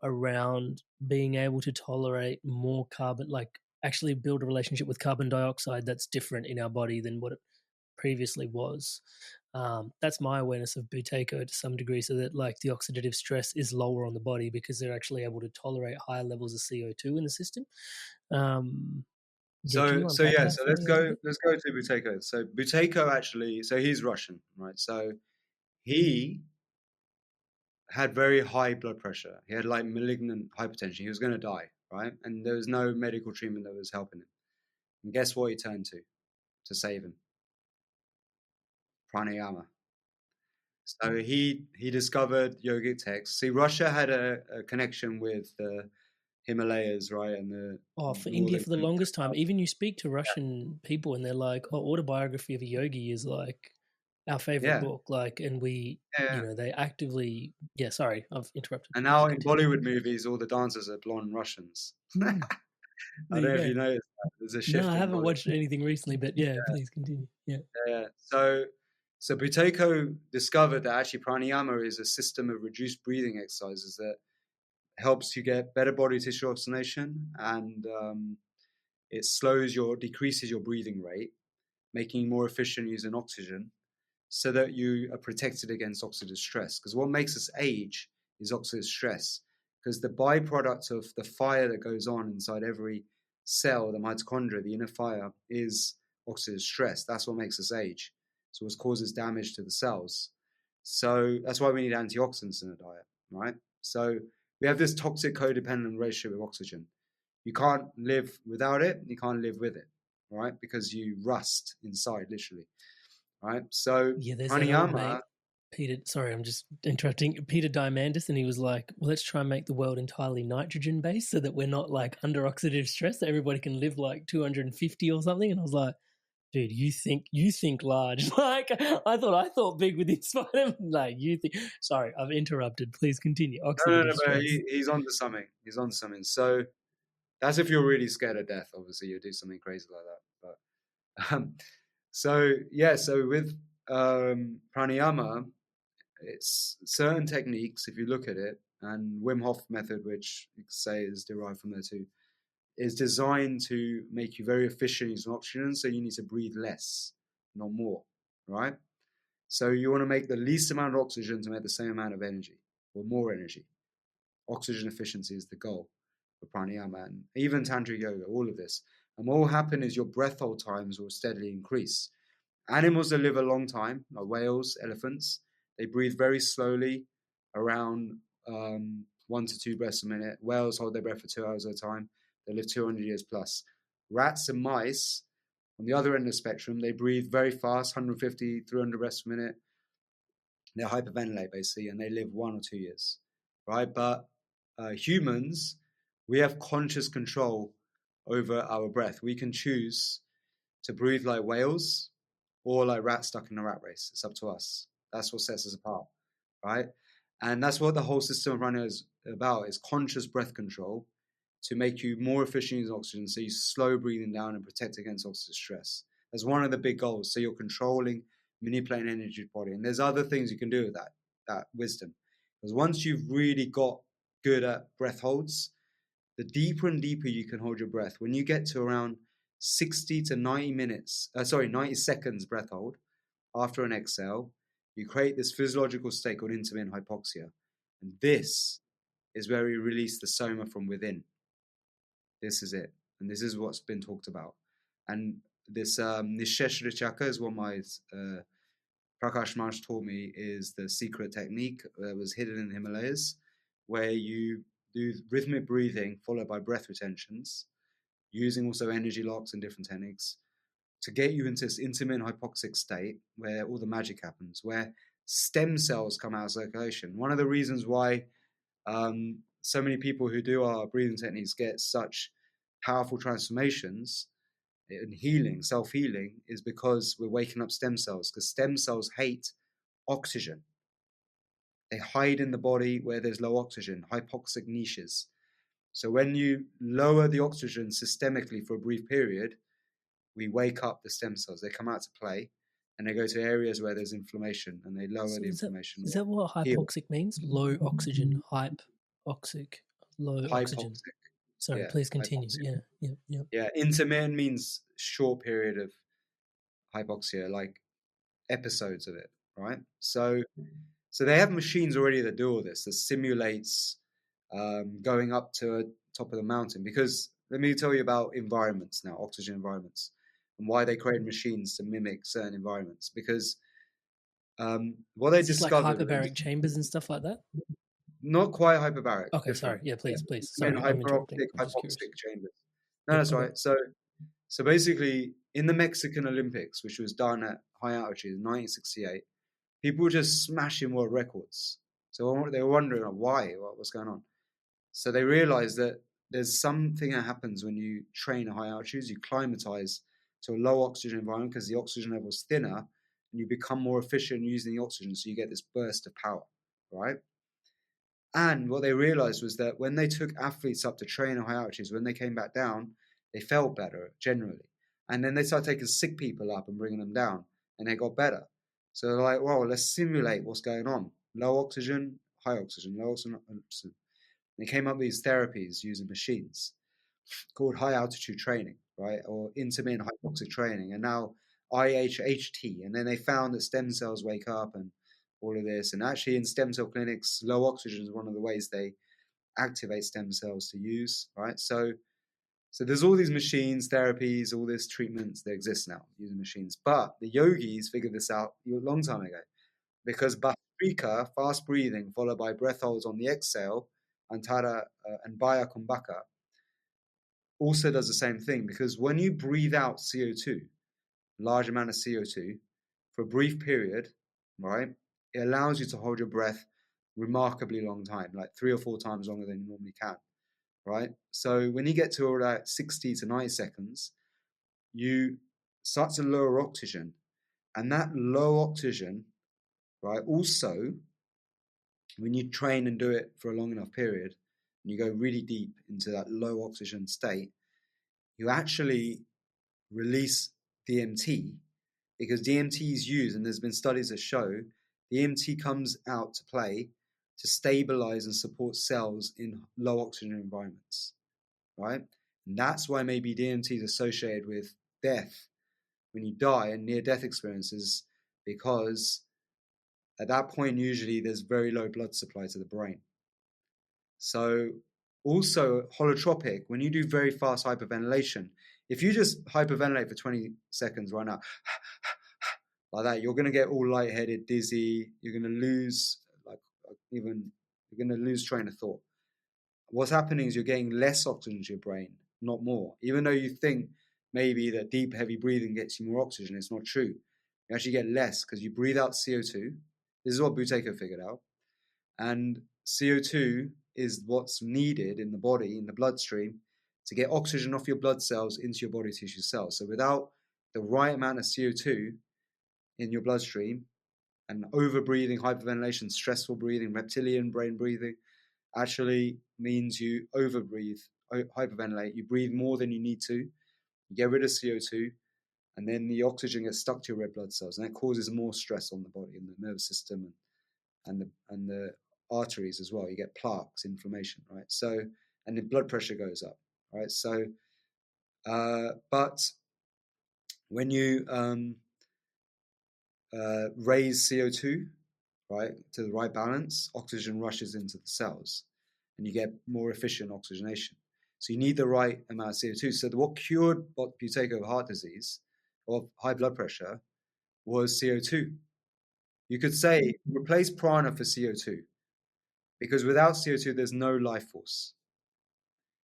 around being able to tolerate more carbon, like actually build a relationship with carbon dioxide that's different in our body than what it previously was. That's my awareness of Buteyko to some degree, so that like the oxidative stress is lower on the body because they're actually able to tolerate higher levels of CO2 in the system. So let's go to Buteyko. So Buteyko actually, so he's Russian, right? So he had very high blood pressure. He had like malignant hypertension. He was going to die, right? And there was no medical treatment that was helping him. And guess what he turned to save him? Pranayama. So he discovered yogic texts. See, Russia had a connection with the Himalayas, right? And for India for the longest time. Even you speak to Russian people and they're like, Autobiography of a Yogi is like our favorite book. Like, and we, they actively, sorry, I've interrupted. And now in Bollywood movies, all the dancers are blonde Russians. I don't know if you noticed that. There's a shift. No, I haven't watched anything recently, but please continue. Yeah. So Buteyko discovered that actually pranayama is a system of reduced breathing exercises that helps you get better body tissue oxygenation, and it decreases your breathing rate, making you more efficient using oxygen, so that you are protected against oxidative stress. Because what makes us age is oxidative stress. because the byproduct of the fire that goes on inside every cell, the mitochondria, the inner fire, is oxidative stress. That's what makes us age. So it causes damage to the cells. So that's why we need antioxidants in a diet, right? So we have this toxic codependent relationship with oxygen. You can't live without it, you can't live with it, right? Because you rust inside, literally, right? So yeah, there's that old mate, pranayama. Peter, sorry, I'm just interrupting. Peter Diamandis, and he was like, well, let's try and make the world entirely nitrogen based so that we're not like under oxidative stress, so everybody can live like 250 or something. And I was like, dude, you think large. Like I thought big with Inspire. Like you think. Sorry, I've interrupted. Please continue. No, Oxidative stress. but he's onto something. He's onto something. So that's if you're really scared of death. Obviously, you'll do something crazy like that. But so with pranayama, it's certain techniques. If you look at it, and Wim Hof method, which you could say is derived from there too, is designed to make you very efficient using oxygen. So you need to breathe less, not more, right? So you want to make the least amount of oxygen to make the same amount of energy or more energy. Oxygen efficiency is the goal for pranayama and even Tantric yoga, all of this. And what will happen is your breath hold times will steadily increase. Animals that live a long time, like whales, elephants, they breathe very slowly, around 1 to 2 breaths a minute. Whales hold their breath for 2 hours at a time. They live 200 years plus. Rats and mice, on the other end of the spectrum, they breathe very fast, 150, 300 breaths a minute. They hyperventilate, basically, and they live 1 or 2 years, right? But humans, we have conscious control over our breath. We can choose to breathe like whales or like rats stuck in a rat race. It's up to us. That's what sets us apart, right? And that's what the whole system of running is about, is conscious breath control to make you more efficient using oxygen, so you slow breathing down and protect against oxidative stress. That's one of the big goals. So you're controlling, manipulating energy body. And there's other things you can do with that wisdom. Because once you've really got good at breath holds, the deeper and deeper you can hold your breath. When you get to around 60 to 90 seconds breath hold after an exhale, you create this physiological state called intermittent hypoxia. And this is where we release the soma from within. This is it. And this is what's been talked about. And this Nisheshra Chakra is what my Prakash Maharaj taught me, is the secret technique that was hidden in the Himalayas, where you do rhythmic breathing followed by breath retentions, using also energy locks and different techniques to get you into this intermittent hypoxic state where all the magic happens, where stem cells come out of circulation. One of the reasons why so many people who do our breathing techniques get such powerful transformations in healing, self-healing, is because we're waking up stem cells, because stem cells hate oxygen. They hide in the body where there's low oxygen, hypoxic niches. So when you lower the oxygen systemically for a brief period, we wake up the stem cells. They come out to play, and they go to areas where there's inflammation, and they lower the inflammation. Is that what hypoxic means? Low oxygen, hypoxic, low oxygen. Sorry, please continue. Hypoxic. Yeah. Intermittent means short period of hypoxia, like episodes of it, right? So they have machines already that do all this, that simulates going up to the top of the mountain. Because let me tell you about environments now, oxygen environments, and why they create machines to mimic certain environments. Because what they discovered, like hyperbaric chambers and stuff like that. Not quite hyperbaric. Okay, different. Sorry. Yeah, please. Sorry, hypoxic chambers. No, that's right. So basically, in the Mexican Olympics, which was done at high altitude in 1968, people were just smashing world records. So they were wondering why, what's going on. So they realized that there's something that happens when you train at high altitudes. You climatize to a low oxygen environment because the oxygen level is thinner, and you become more efficient using the oxygen. So you get this burst of power, right? And what they realized was that when they took athletes up to train at high altitudes, when they came back down, they felt better generally. And then they started taking sick people up and bringing them down, and they got better. So they're like, well, let's simulate what's going on. Low oxygen, high oxygen, low oxygen. They came up with these therapies using machines called high altitude training, right? Or intermittent hypoxic training. And now IHHT. And then they found that stem cells wake up and all of this. And actually in stem cell clinics, low oxygen is one of the ways they activate stem cells to use, right? So there's all these machines, therapies, all these treatments that exist now using machines. But the yogis figured this out a long time ago, because Bhastrika, fast breathing, followed by breath holds on the exhale, Antara and Baya Kumbhaka, also does the same thing. Because when you breathe out CO2, large amount of CO2, for a brief period, right, it allows you to hold your breath remarkably long time, like 3 or 4 times longer than you normally can, right? So when you get to about 60 to 90 seconds, you start to lower oxygen. And that low oxygen, right, also, when you train and do it for a long enough period, and you go really deep into that low oxygen state, you actually release DMT, because DMT is used, and there's been studies that show DMT comes out to play to stabilize and support cells in low oxygen environments, right? And that's why maybe DMT is associated with death when you die and near-death experiences, because at that point, usually there's very low blood supply to the brain. So also holotropic, when you do very fast hyperventilation, if you just hyperventilate for 20 seconds right now, like that, you're going to get all lightheaded, dizzy. You're going to lose, you're going to lose train of thought. What's happening is you're getting less oxygen to your brain, not more. Even though you think maybe that deep, heavy breathing gets you more oxygen, it's not true. You actually get less because you breathe out CO2. This is what Buteyko figured out. And CO2 is what's needed in the body, in the bloodstream, to get oxygen off your blood cells into your body tissue cells. So without the right amount of CO2 in your bloodstream, and over-breathing, hyperventilation, stressful breathing, reptilian brain breathing, actually means you over-breathe, hyperventilate. You breathe more than you need to. You get rid of CO2, and then the oxygen gets stuck to your red blood cells, and that causes more stress on the body and the nervous system and the arteries as well. You get plaques, inflammation, right? So, and the blood pressure goes up, right? So, but when you raise CO2, right, to the right balance, oxygen rushes into the cells, and you get more efficient oxygenation. So you need the right amount of CO2. So what cured Buteyko of heart disease or high blood pressure was CO2. You could say replace prana for CO2, because without CO2 there's no life force.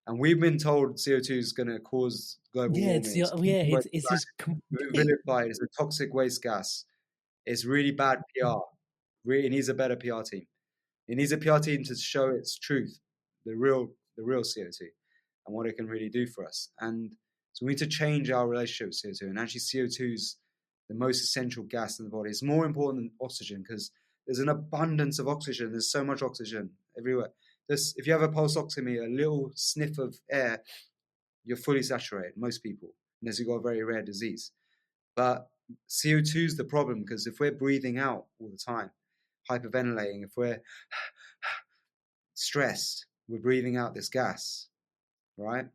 And we've been told CO2 is going to cause global warming. It's just vilified. It's a toxic waste gas. It's really bad PR. It needs a better PR team. It needs a PR team to show its truth, the real CO2, and what it can really do for us. And so we need to change our relationship with CO2. And actually, CO2 is the most essential gas in the body. It's more important than oxygen because there's an abundance of oxygen. There's so much oxygen everywhere. If you have a pulse oximeter, a little sniff of air, you're fully saturated, most people, unless you've got a very rare disease. But CO2 is the problem, because if we're breathing out all the time, hyperventilating, if we're stressed, we're breathing out this gas, right?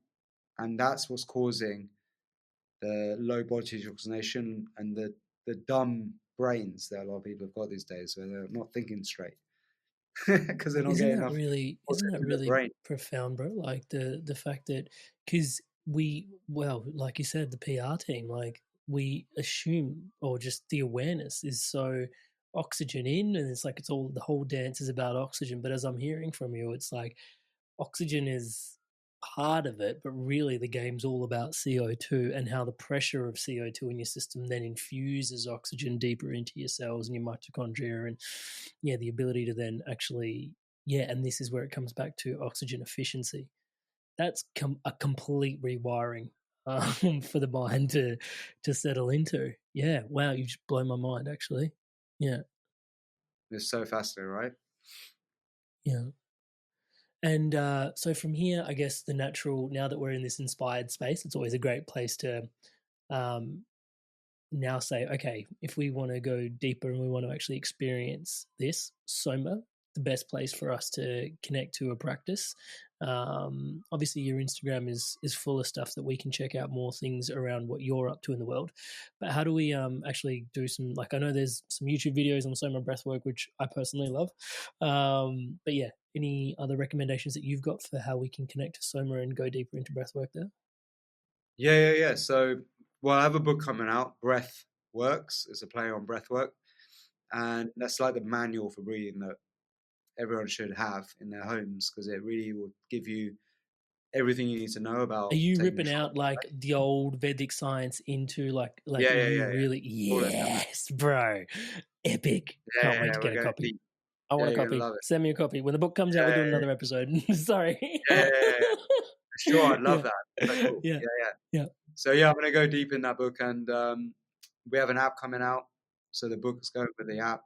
And that's what's causing the low body tissue oxygenation and the dumb brains that a lot of people have got these days, where they're not thinking straight because they're not getting enough. Isn't that really profound, bro? Like the fact that, because like you said, the PR team, like we assume, or just the awareness is so oxygen in, and it's like the whole dance is about oxygen. But as I'm hearing from you, it's like oxygen is part of it, but really the game's all about CO2 and how the pressure of CO2 in your system then infuses oxygen deeper into your cells and your mitochondria, and the ability to then actually, and this is where it comes back to oxygen efficiency. That's a complete rewiring for the mind to settle into. Yeah, wow, you just blow my mind, actually. Yeah. It's so fascinating, right? Yeah. And so from here, I guess the natural, now that we're in this inspired space, it's always a great place to now say, okay, if we want to go deeper and we want to actually experience this, Soma, the best place for us to connect to a practice. Obviously, your Instagram is full of stuff that we can check out, more things around what you're up to in the world. But how do we actually do some, like, I know there's some YouTube videos on Soma breathwork, which I personally love. But yeah, any other recommendations that you've got for how we can connect to Soma and go deeper into breathwork there? Yeah. So, well, I have a book coming out, Breath Works. It's a play on breathwork. And that's like the manual for breathing that everyone should have in their homes, because it really will give you everything you need to know about. Are you ripping out like the old Vedic science into like Yeah. really? Yes, bro. Epic. Can't wait to get a copy. Deep. I want a you're copy. gonna love it. Send me a copy. When the book comes out, we'll do another episode. Sorry. Yeah. Sure, I'd love that. That's cool. Yeah. So yeah, I'm gonna go deep in that book, and we have an app coming out. So the book's going with the app,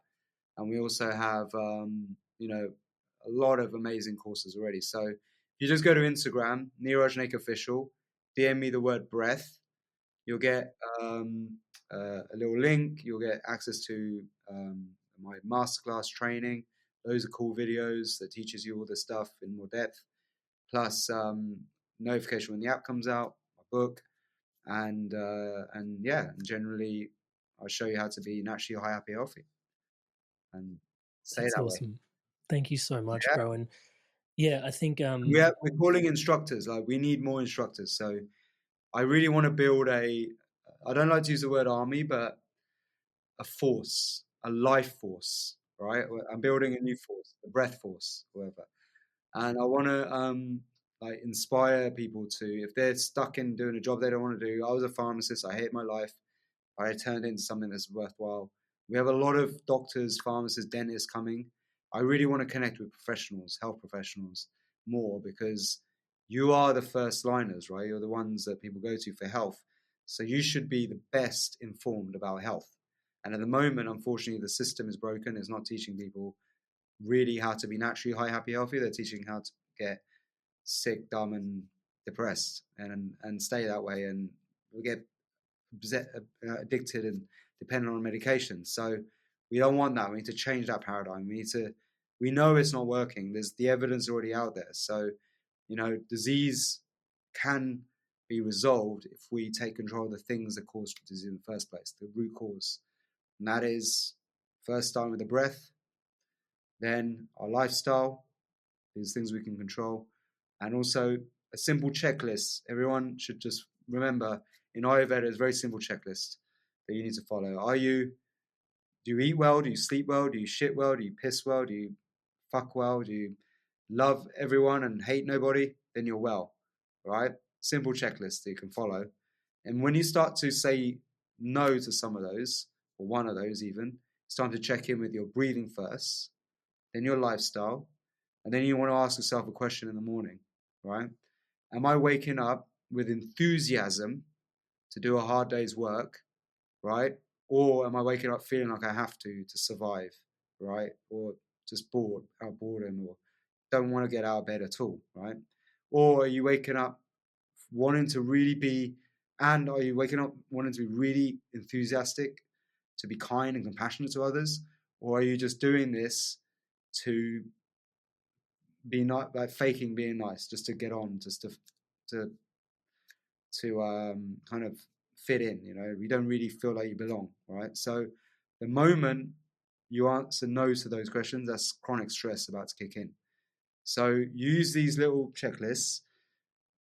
and we also have a lot of amazing courses already. So if you just go to Instagram, Niraj Naik Official, DM me the word breath, you'll get a little link. You'll get access to my masterclass training. Those are cool videos that teaches you all this stuff in more depth. Plus notification when the app comes out, my book, and generally I'll show you how to be naturally high, happy, healthy, and stay That's that awesome. way. Thank you so much, bro. And yeah, I think we're calling instructors. Like, we need more instructors. So I really want to build I don't like to use the word army, but a force, a life force, right? I'm building a new force, the breath force, whatever. And I want to like inspire people to, if they're stuck in doing a job they don't want to do. I was a pharmacist. I hate my life. I turned into something that's worthwhile. We have a lot of doctors, pharmacists, dentists coming. I really want to connect with professionals, health professionals more, because you are the first liners, right? You're the ones that people go to for health. So you should be the best informed about health. And at the moment, unfortunately, the system is broken. It's not teaching people really how to be naturally high, happy, healthy. They're teaching how to get sick, dumb, and depressed, and stay that way, and we get addicted and dependent on medication. So we don't want that. We need to change that paradigm. We know it's not working. There's the evidence already out there. So, disease can be resolved if we take control of the things that cause disease in the first place, the root cause. And that is first starting with the breath, then our lifestyle, these things we can control, and also a simple checklist. Everyone should just remember, in Ayurveda, there's a very simple checklist that you need to follow. Do you eat well? Do you sleep well? Do you shit well? Do you piss well? Do you fuck well? Do you love everyone and hate nobody? Then you're well, right? Simple checklist that you can follow. And when you start to say no to some of those, or one of those even, it's time to check in with your breathing first, then your lifestyle, and then you want to ask yourself a question in the morning, right? Am I waking up with enthusiasm to do a hard day's work, right? Or am I waking up feeling like I have to survive, right? Or just bored, out of boredom, or don't want to get out of bed at all, right? Or are you waking up wanting to really be, and are you waking up wanting to be really enthusiastic, to be kind and compassionate to others? Or are you just doing this to be not like faking being nice, just to get on, just to kind of fit in? You don't really feel like you belong, right? So the moment you answer no to those questions, that's chronic stress about to kick in. So use these little checklists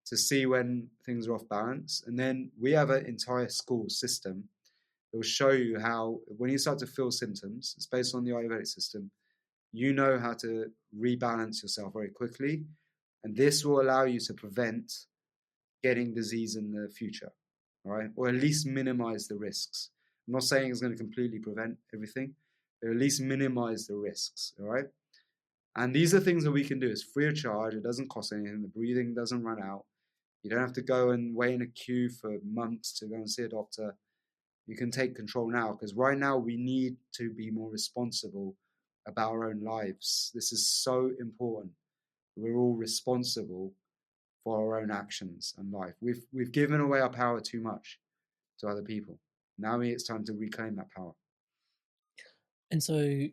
to see when things are off balance. And then we have an entire school system that will show you how, when you start to feel symptoms, it's based on the Ayurvedic system, you know how to rebalance yourself very quickly. And this will allow you to prevent getting disease in the future, right? Or at least minimize the risks. I'm not saying it's going to completely prevent everything, but at least minimize the risks, all right? And these are things that we can do. It's free of charge. It doesn't cost anything. The breathing doesn't run out. You don't have to go and wait in a queue for months to go and see a doctor. You can take control now, because right now we need to be more responsible about our own lives. This is so important. We're all responsible for our own actions and life. We've given away our power too much to other people. Now it's time to reclaim that power. And so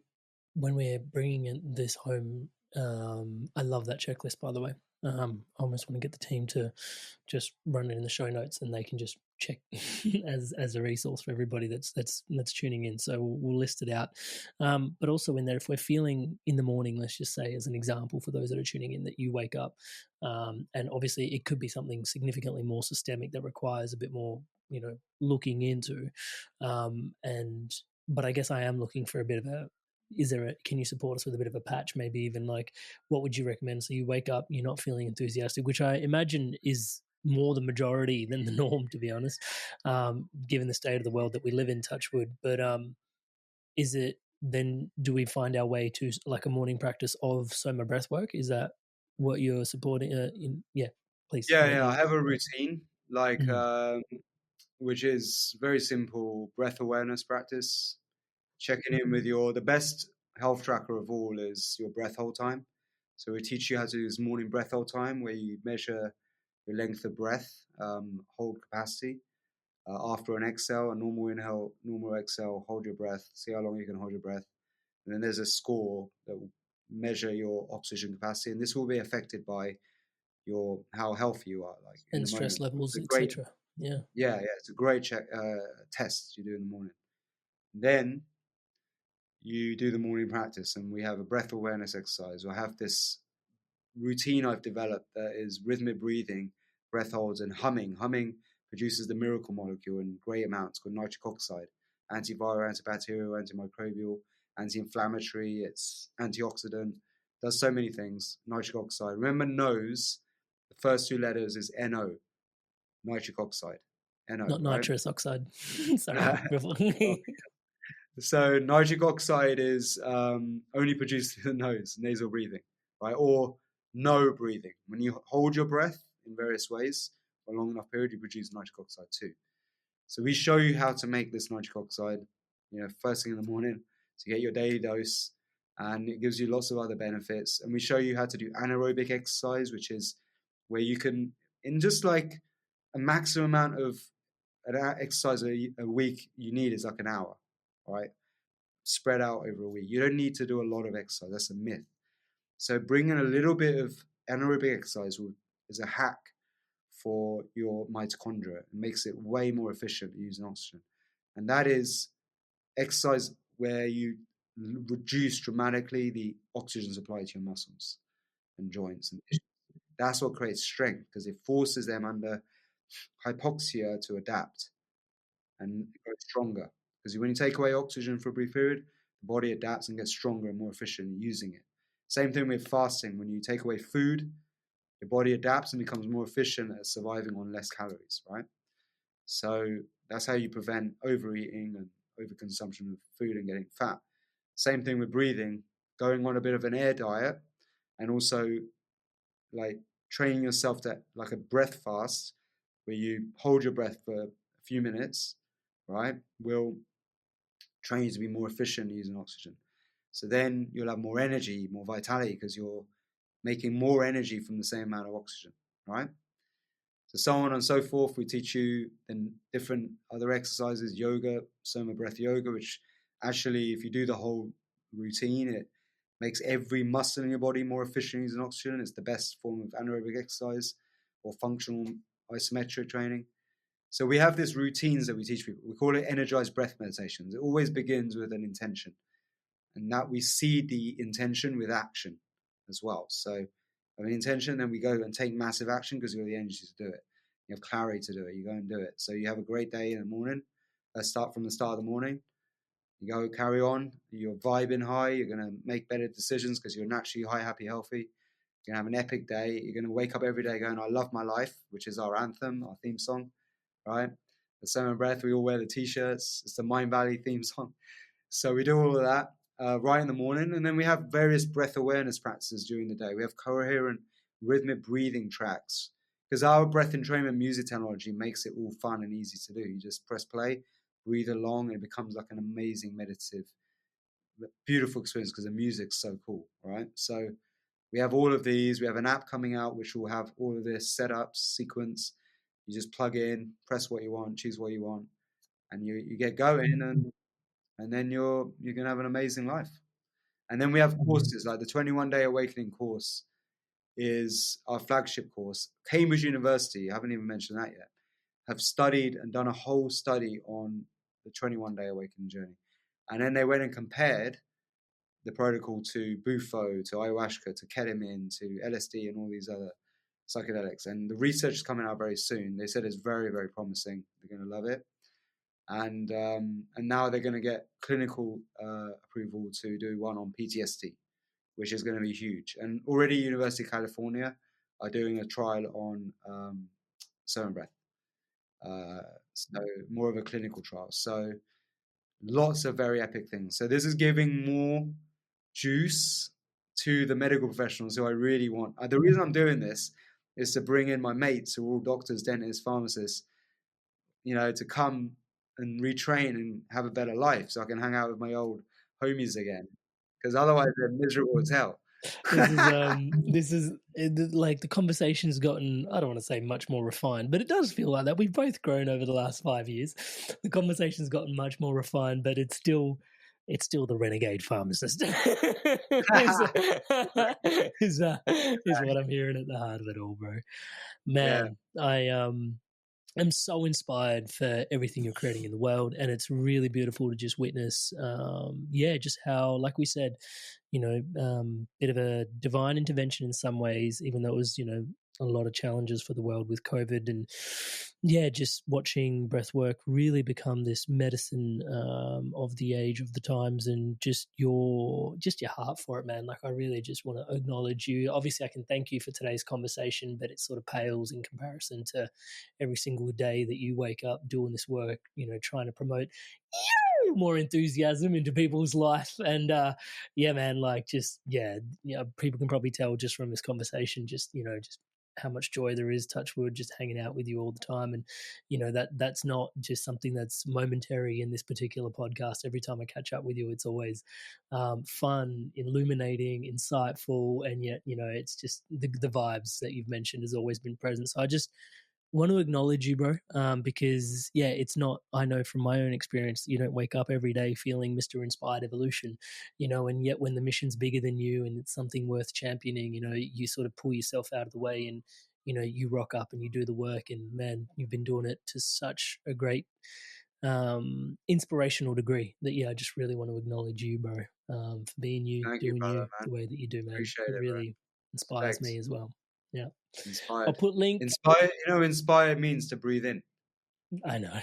when we're bringing this home, I love that checklist, by the way. I almost want to get the team to just run it in the show notes, and they can just check as a resource for everybody that's tuning in. So we'll list it out. But also in there, if we're feeling in the morning, let's just say as an example for those that are tuning in, that you wake up, and obviously it could be something significantly more systemic that requires a bit more, looking into. But I guess I am looking for a bit of can you support us with a bit of a patch, maybe even like, what would you recommend? So you wake up, you're not feeling enthusiastic, which I imagine is more the majority than the norm, to be honest, given the state of the world that we live in, touch wood. But is it, then do we find our way to like a morning practice of Soma breathwork? Is that what you're supporting? Please. Yeah, I have a routine, like, which is very simple breath awareness practice. Checking in with the best health tracker of all is your breath hold time. So we teach you how to do this morning breath hold time, where you measure your length of breath, hold capacity. After an exhale, a normal inhale, normal exhale, hold your breath, see how long you can hold your breath. And then there's a score that will measure your oxygen capacity. And this will be affected by how healthy you are, like, and stress levels, etc. Yeah, it's a great test you do in the morning. Then you do the morning practice, and we have a breath awareness exercise. I have this routine I've developed that is rhythmic breathing, breath holds, and humming. Humming produces the miracle molecule in great amounts called nitric oxide, antiviral, antibacterial, antimicrobial, anti-inflammatory, it's antioxidant, does so many things. Nitric oxide. Remember, nose, the first two letters is NO, nitric oxide. NO, not right? nitrous oxide. Sorry. So nitric oxide is only produced through the nose, nasal breathing, right? Or no breathing. When you hold your breath in various ways for a long enough period, you produce nitric oxide too. So we show you how to make this nitric oxide, first thing in the morning to get your daily dose, and it gives you lots of other benefits. And we show you how to do anaerobic exercise, which is where you can, in just like a maximum amount of exercise a week you need is like an hour, right? Spread out over a week. You don't need to do a lot of exercise. That's a myth. So bringing a little bit of anaerobic exercise is a hack for your mitochondria. It makes it way more efficient using oxygen. And that is exercise where you reduce dramatically the oxygen supply to your muscles and joints and tissues. That's what creates strength, because it forces them under hypoxia to adapt and grow stronger. Because when you take away oxygen for a brief period, the body adapts and gets stronger and more efficient in using it. Same thing with fasting. When you take away food, your body adapts and becomes more efficient at surviving on less calories, right? So that's how you prevent overeating and overconsumption of food and getting fat. Same thing with breathing, going on a bit of an air diet, and also like training yourself to like a breath fast, where you hold your breath for a few minutes, right? Will train you to be more efficient using oxygen. So then you'll have more energy, more vitality, because you're making more energy from the same amount of oxygen, right? So on and so forth. We teach you then different other exercises, yoga, Soma breath yoga, which actually, if you do the whole routine, it makes every muscle in your body more efficient using oxygen. It's the best form of anaerobic exercise or functional isometric training. So we have these routines that we teach people. We call it energized breath meditations. It always begins with an intention, and that we seed the intention with action as well. So have an intention, then we go and take massive action because you have the energy to do it. You have clarity to do it. You go and do it. So you have a great day in the morning. Start from the start of the morning. You go carry on. You're vibing high. You're going to make better decisions because you're naturally high, happy, healthy. You're going to have an epic day. You're going to wake up every day going, I love my life, which is our anthem, our theme song, right? The Soma Breath, we all wear the t-shirts. It's the Mind Valley theme song. So we do all of that right in the morning. And then we have various breath awareness practices during the day. We have coherent rhythmic breathing tracks, because our breath entrainment music technology makes it all fun and easy to do. You just press play, breathe along, and it becomes like an amazing meditative, beautiful experience because the music's so cool, right? So we have all of these. We have an app coming out which will have all of this setup sequence. You just plug in, press what you want, choose what you want, and you get going, and then you're gonna have an amazing life. And then we have courses like the 21-day awakening course is our flagship course. Cambridge University, I haven't even mentioned that yet, have studied and done a whole study on the 21-day awakening journey. And then they went and compared the protocol to Bufo, to ayahuasca, to ketamine, to LSD, and all these other psychedelics. And the research is coming out very soon. They said it's very, very promising. They're going to love it. And now they're going to get clinical approval to do one on PTSD, which is going to be huge. And already University of California are doing a trial on Soma breath. So more of a clinical trial. So lots of very epic things. So this is giving more juice to the medical professionals who I really want. The reason I'm doing this is to bring in my mates who are all doctors, dentists, pharmacists, to come and retrain and have a better life so I can hang out with my old homies again. Because otherwise they're miserable as hell. This is like the conversation's gotten, I don't want to say much more refined, but it does feel like that. We've both grown over the last 5 years. The conversation's gotten much more refined, but it's still the renegade pharmacist is what I'm hearing at the heart of it all, bro. Man, yeah. I'm so inspired for everything you're creating in the world, and it's really beautiful to just witness, just how, like we said, bit of a divine intervention in some ways, even though it was, a lot of challenges for the world with COVID, and just watching breathwork really become this medicine of the age, of the times, and just your heart for it, man. Like, I really just want to acknowledge you. Obviously, I can thank you for today's conversation, but it sort of pales in comparison to every single day that you wake up doing this work, trying to promote more enthusiasm into people's life. And man, like, people can probably tell just from this conversation, just how much joy there is, touch wood, just hanging out with you all the time. And that's not just something that's momentary in this particular podcast. Every time I catch up with you, it's always fun, illuminating, insightful, and yet it's just the vibes that you've mentioned has always been present. So I just want to acknowledge you, bro, because it's not, I know from my own experience, you don't wake up every day feeling Mr. Inspired Evolution, and yet when the mission's bigger than you and it's something worth championing, you sort of pull yourself out of the way and you rock up and you do the work. And man, you've been doing it to such a great inspirational degree that I just really want to acknowledge you, bro, for being you. Thank doing you, brother, the way that you do, man. Appreciate it really inspires me as well. Yeah. Inspired. I'll put link. Inspired, inspired means to breathe in. I know.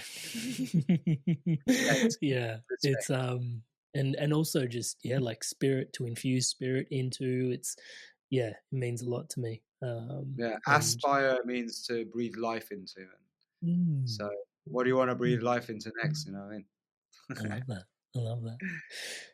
Yeah. It's and also just like spirit, to infuse spirit into it means a lot to me. Aspire means to breathe life into it. So what do you want to breathe life into next? You know what I mean? I love that.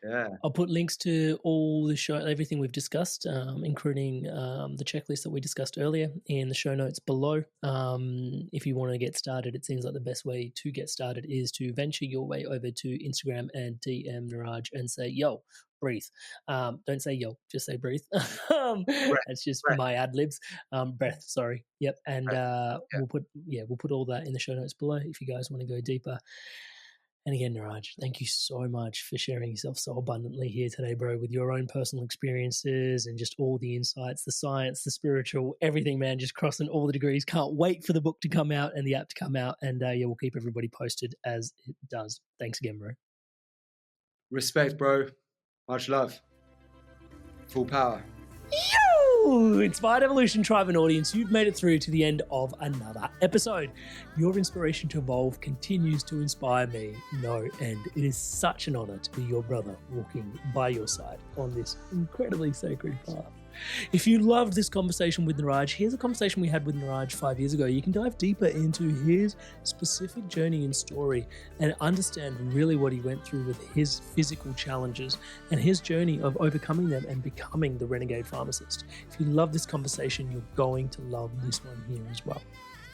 Yeah. I'll put links to all the show, everything we've discussed, including the checklist that we discussed earlier, in the show notes below. If you want to get started, it seems like the best way to get started is to venture your way over to Instagram and DM Niraj and say, yo, breathe. Don't say yo, just say breathe. That's just my ad libs. Breath, sorry. Yep. And we'll put all that in the show notes below if you guys want to go deeper. And again, Niraj, thank you so much for sharing yourself so abundantly here today, bro, with your own personal experiences and just all the insights, the science, the spiritual, everything, man, just crossing all the degrees. Can't wait for the book to come out and the app to come out. And we'll keep everybody posted as it does. Thanks again, bro. Respect, bro. Much love. Full power. Inspired Evolution Tribe and audience, you've made it through to the end of another episode. Your inspiration to evolve continues to inspire me, no end. It is such an honor to be your brother walking by your side on this incredibly sacred path. If you loved this conversation with Niraj, here's a conversation we had with Niraj 5 years ago. You can dive deeper into his specific journey and story and understand really what he went through with his physical challenges and his journey of overcoming them and becoming the renegade pharmacist. If you love this conversation, you're going to love this one here as well.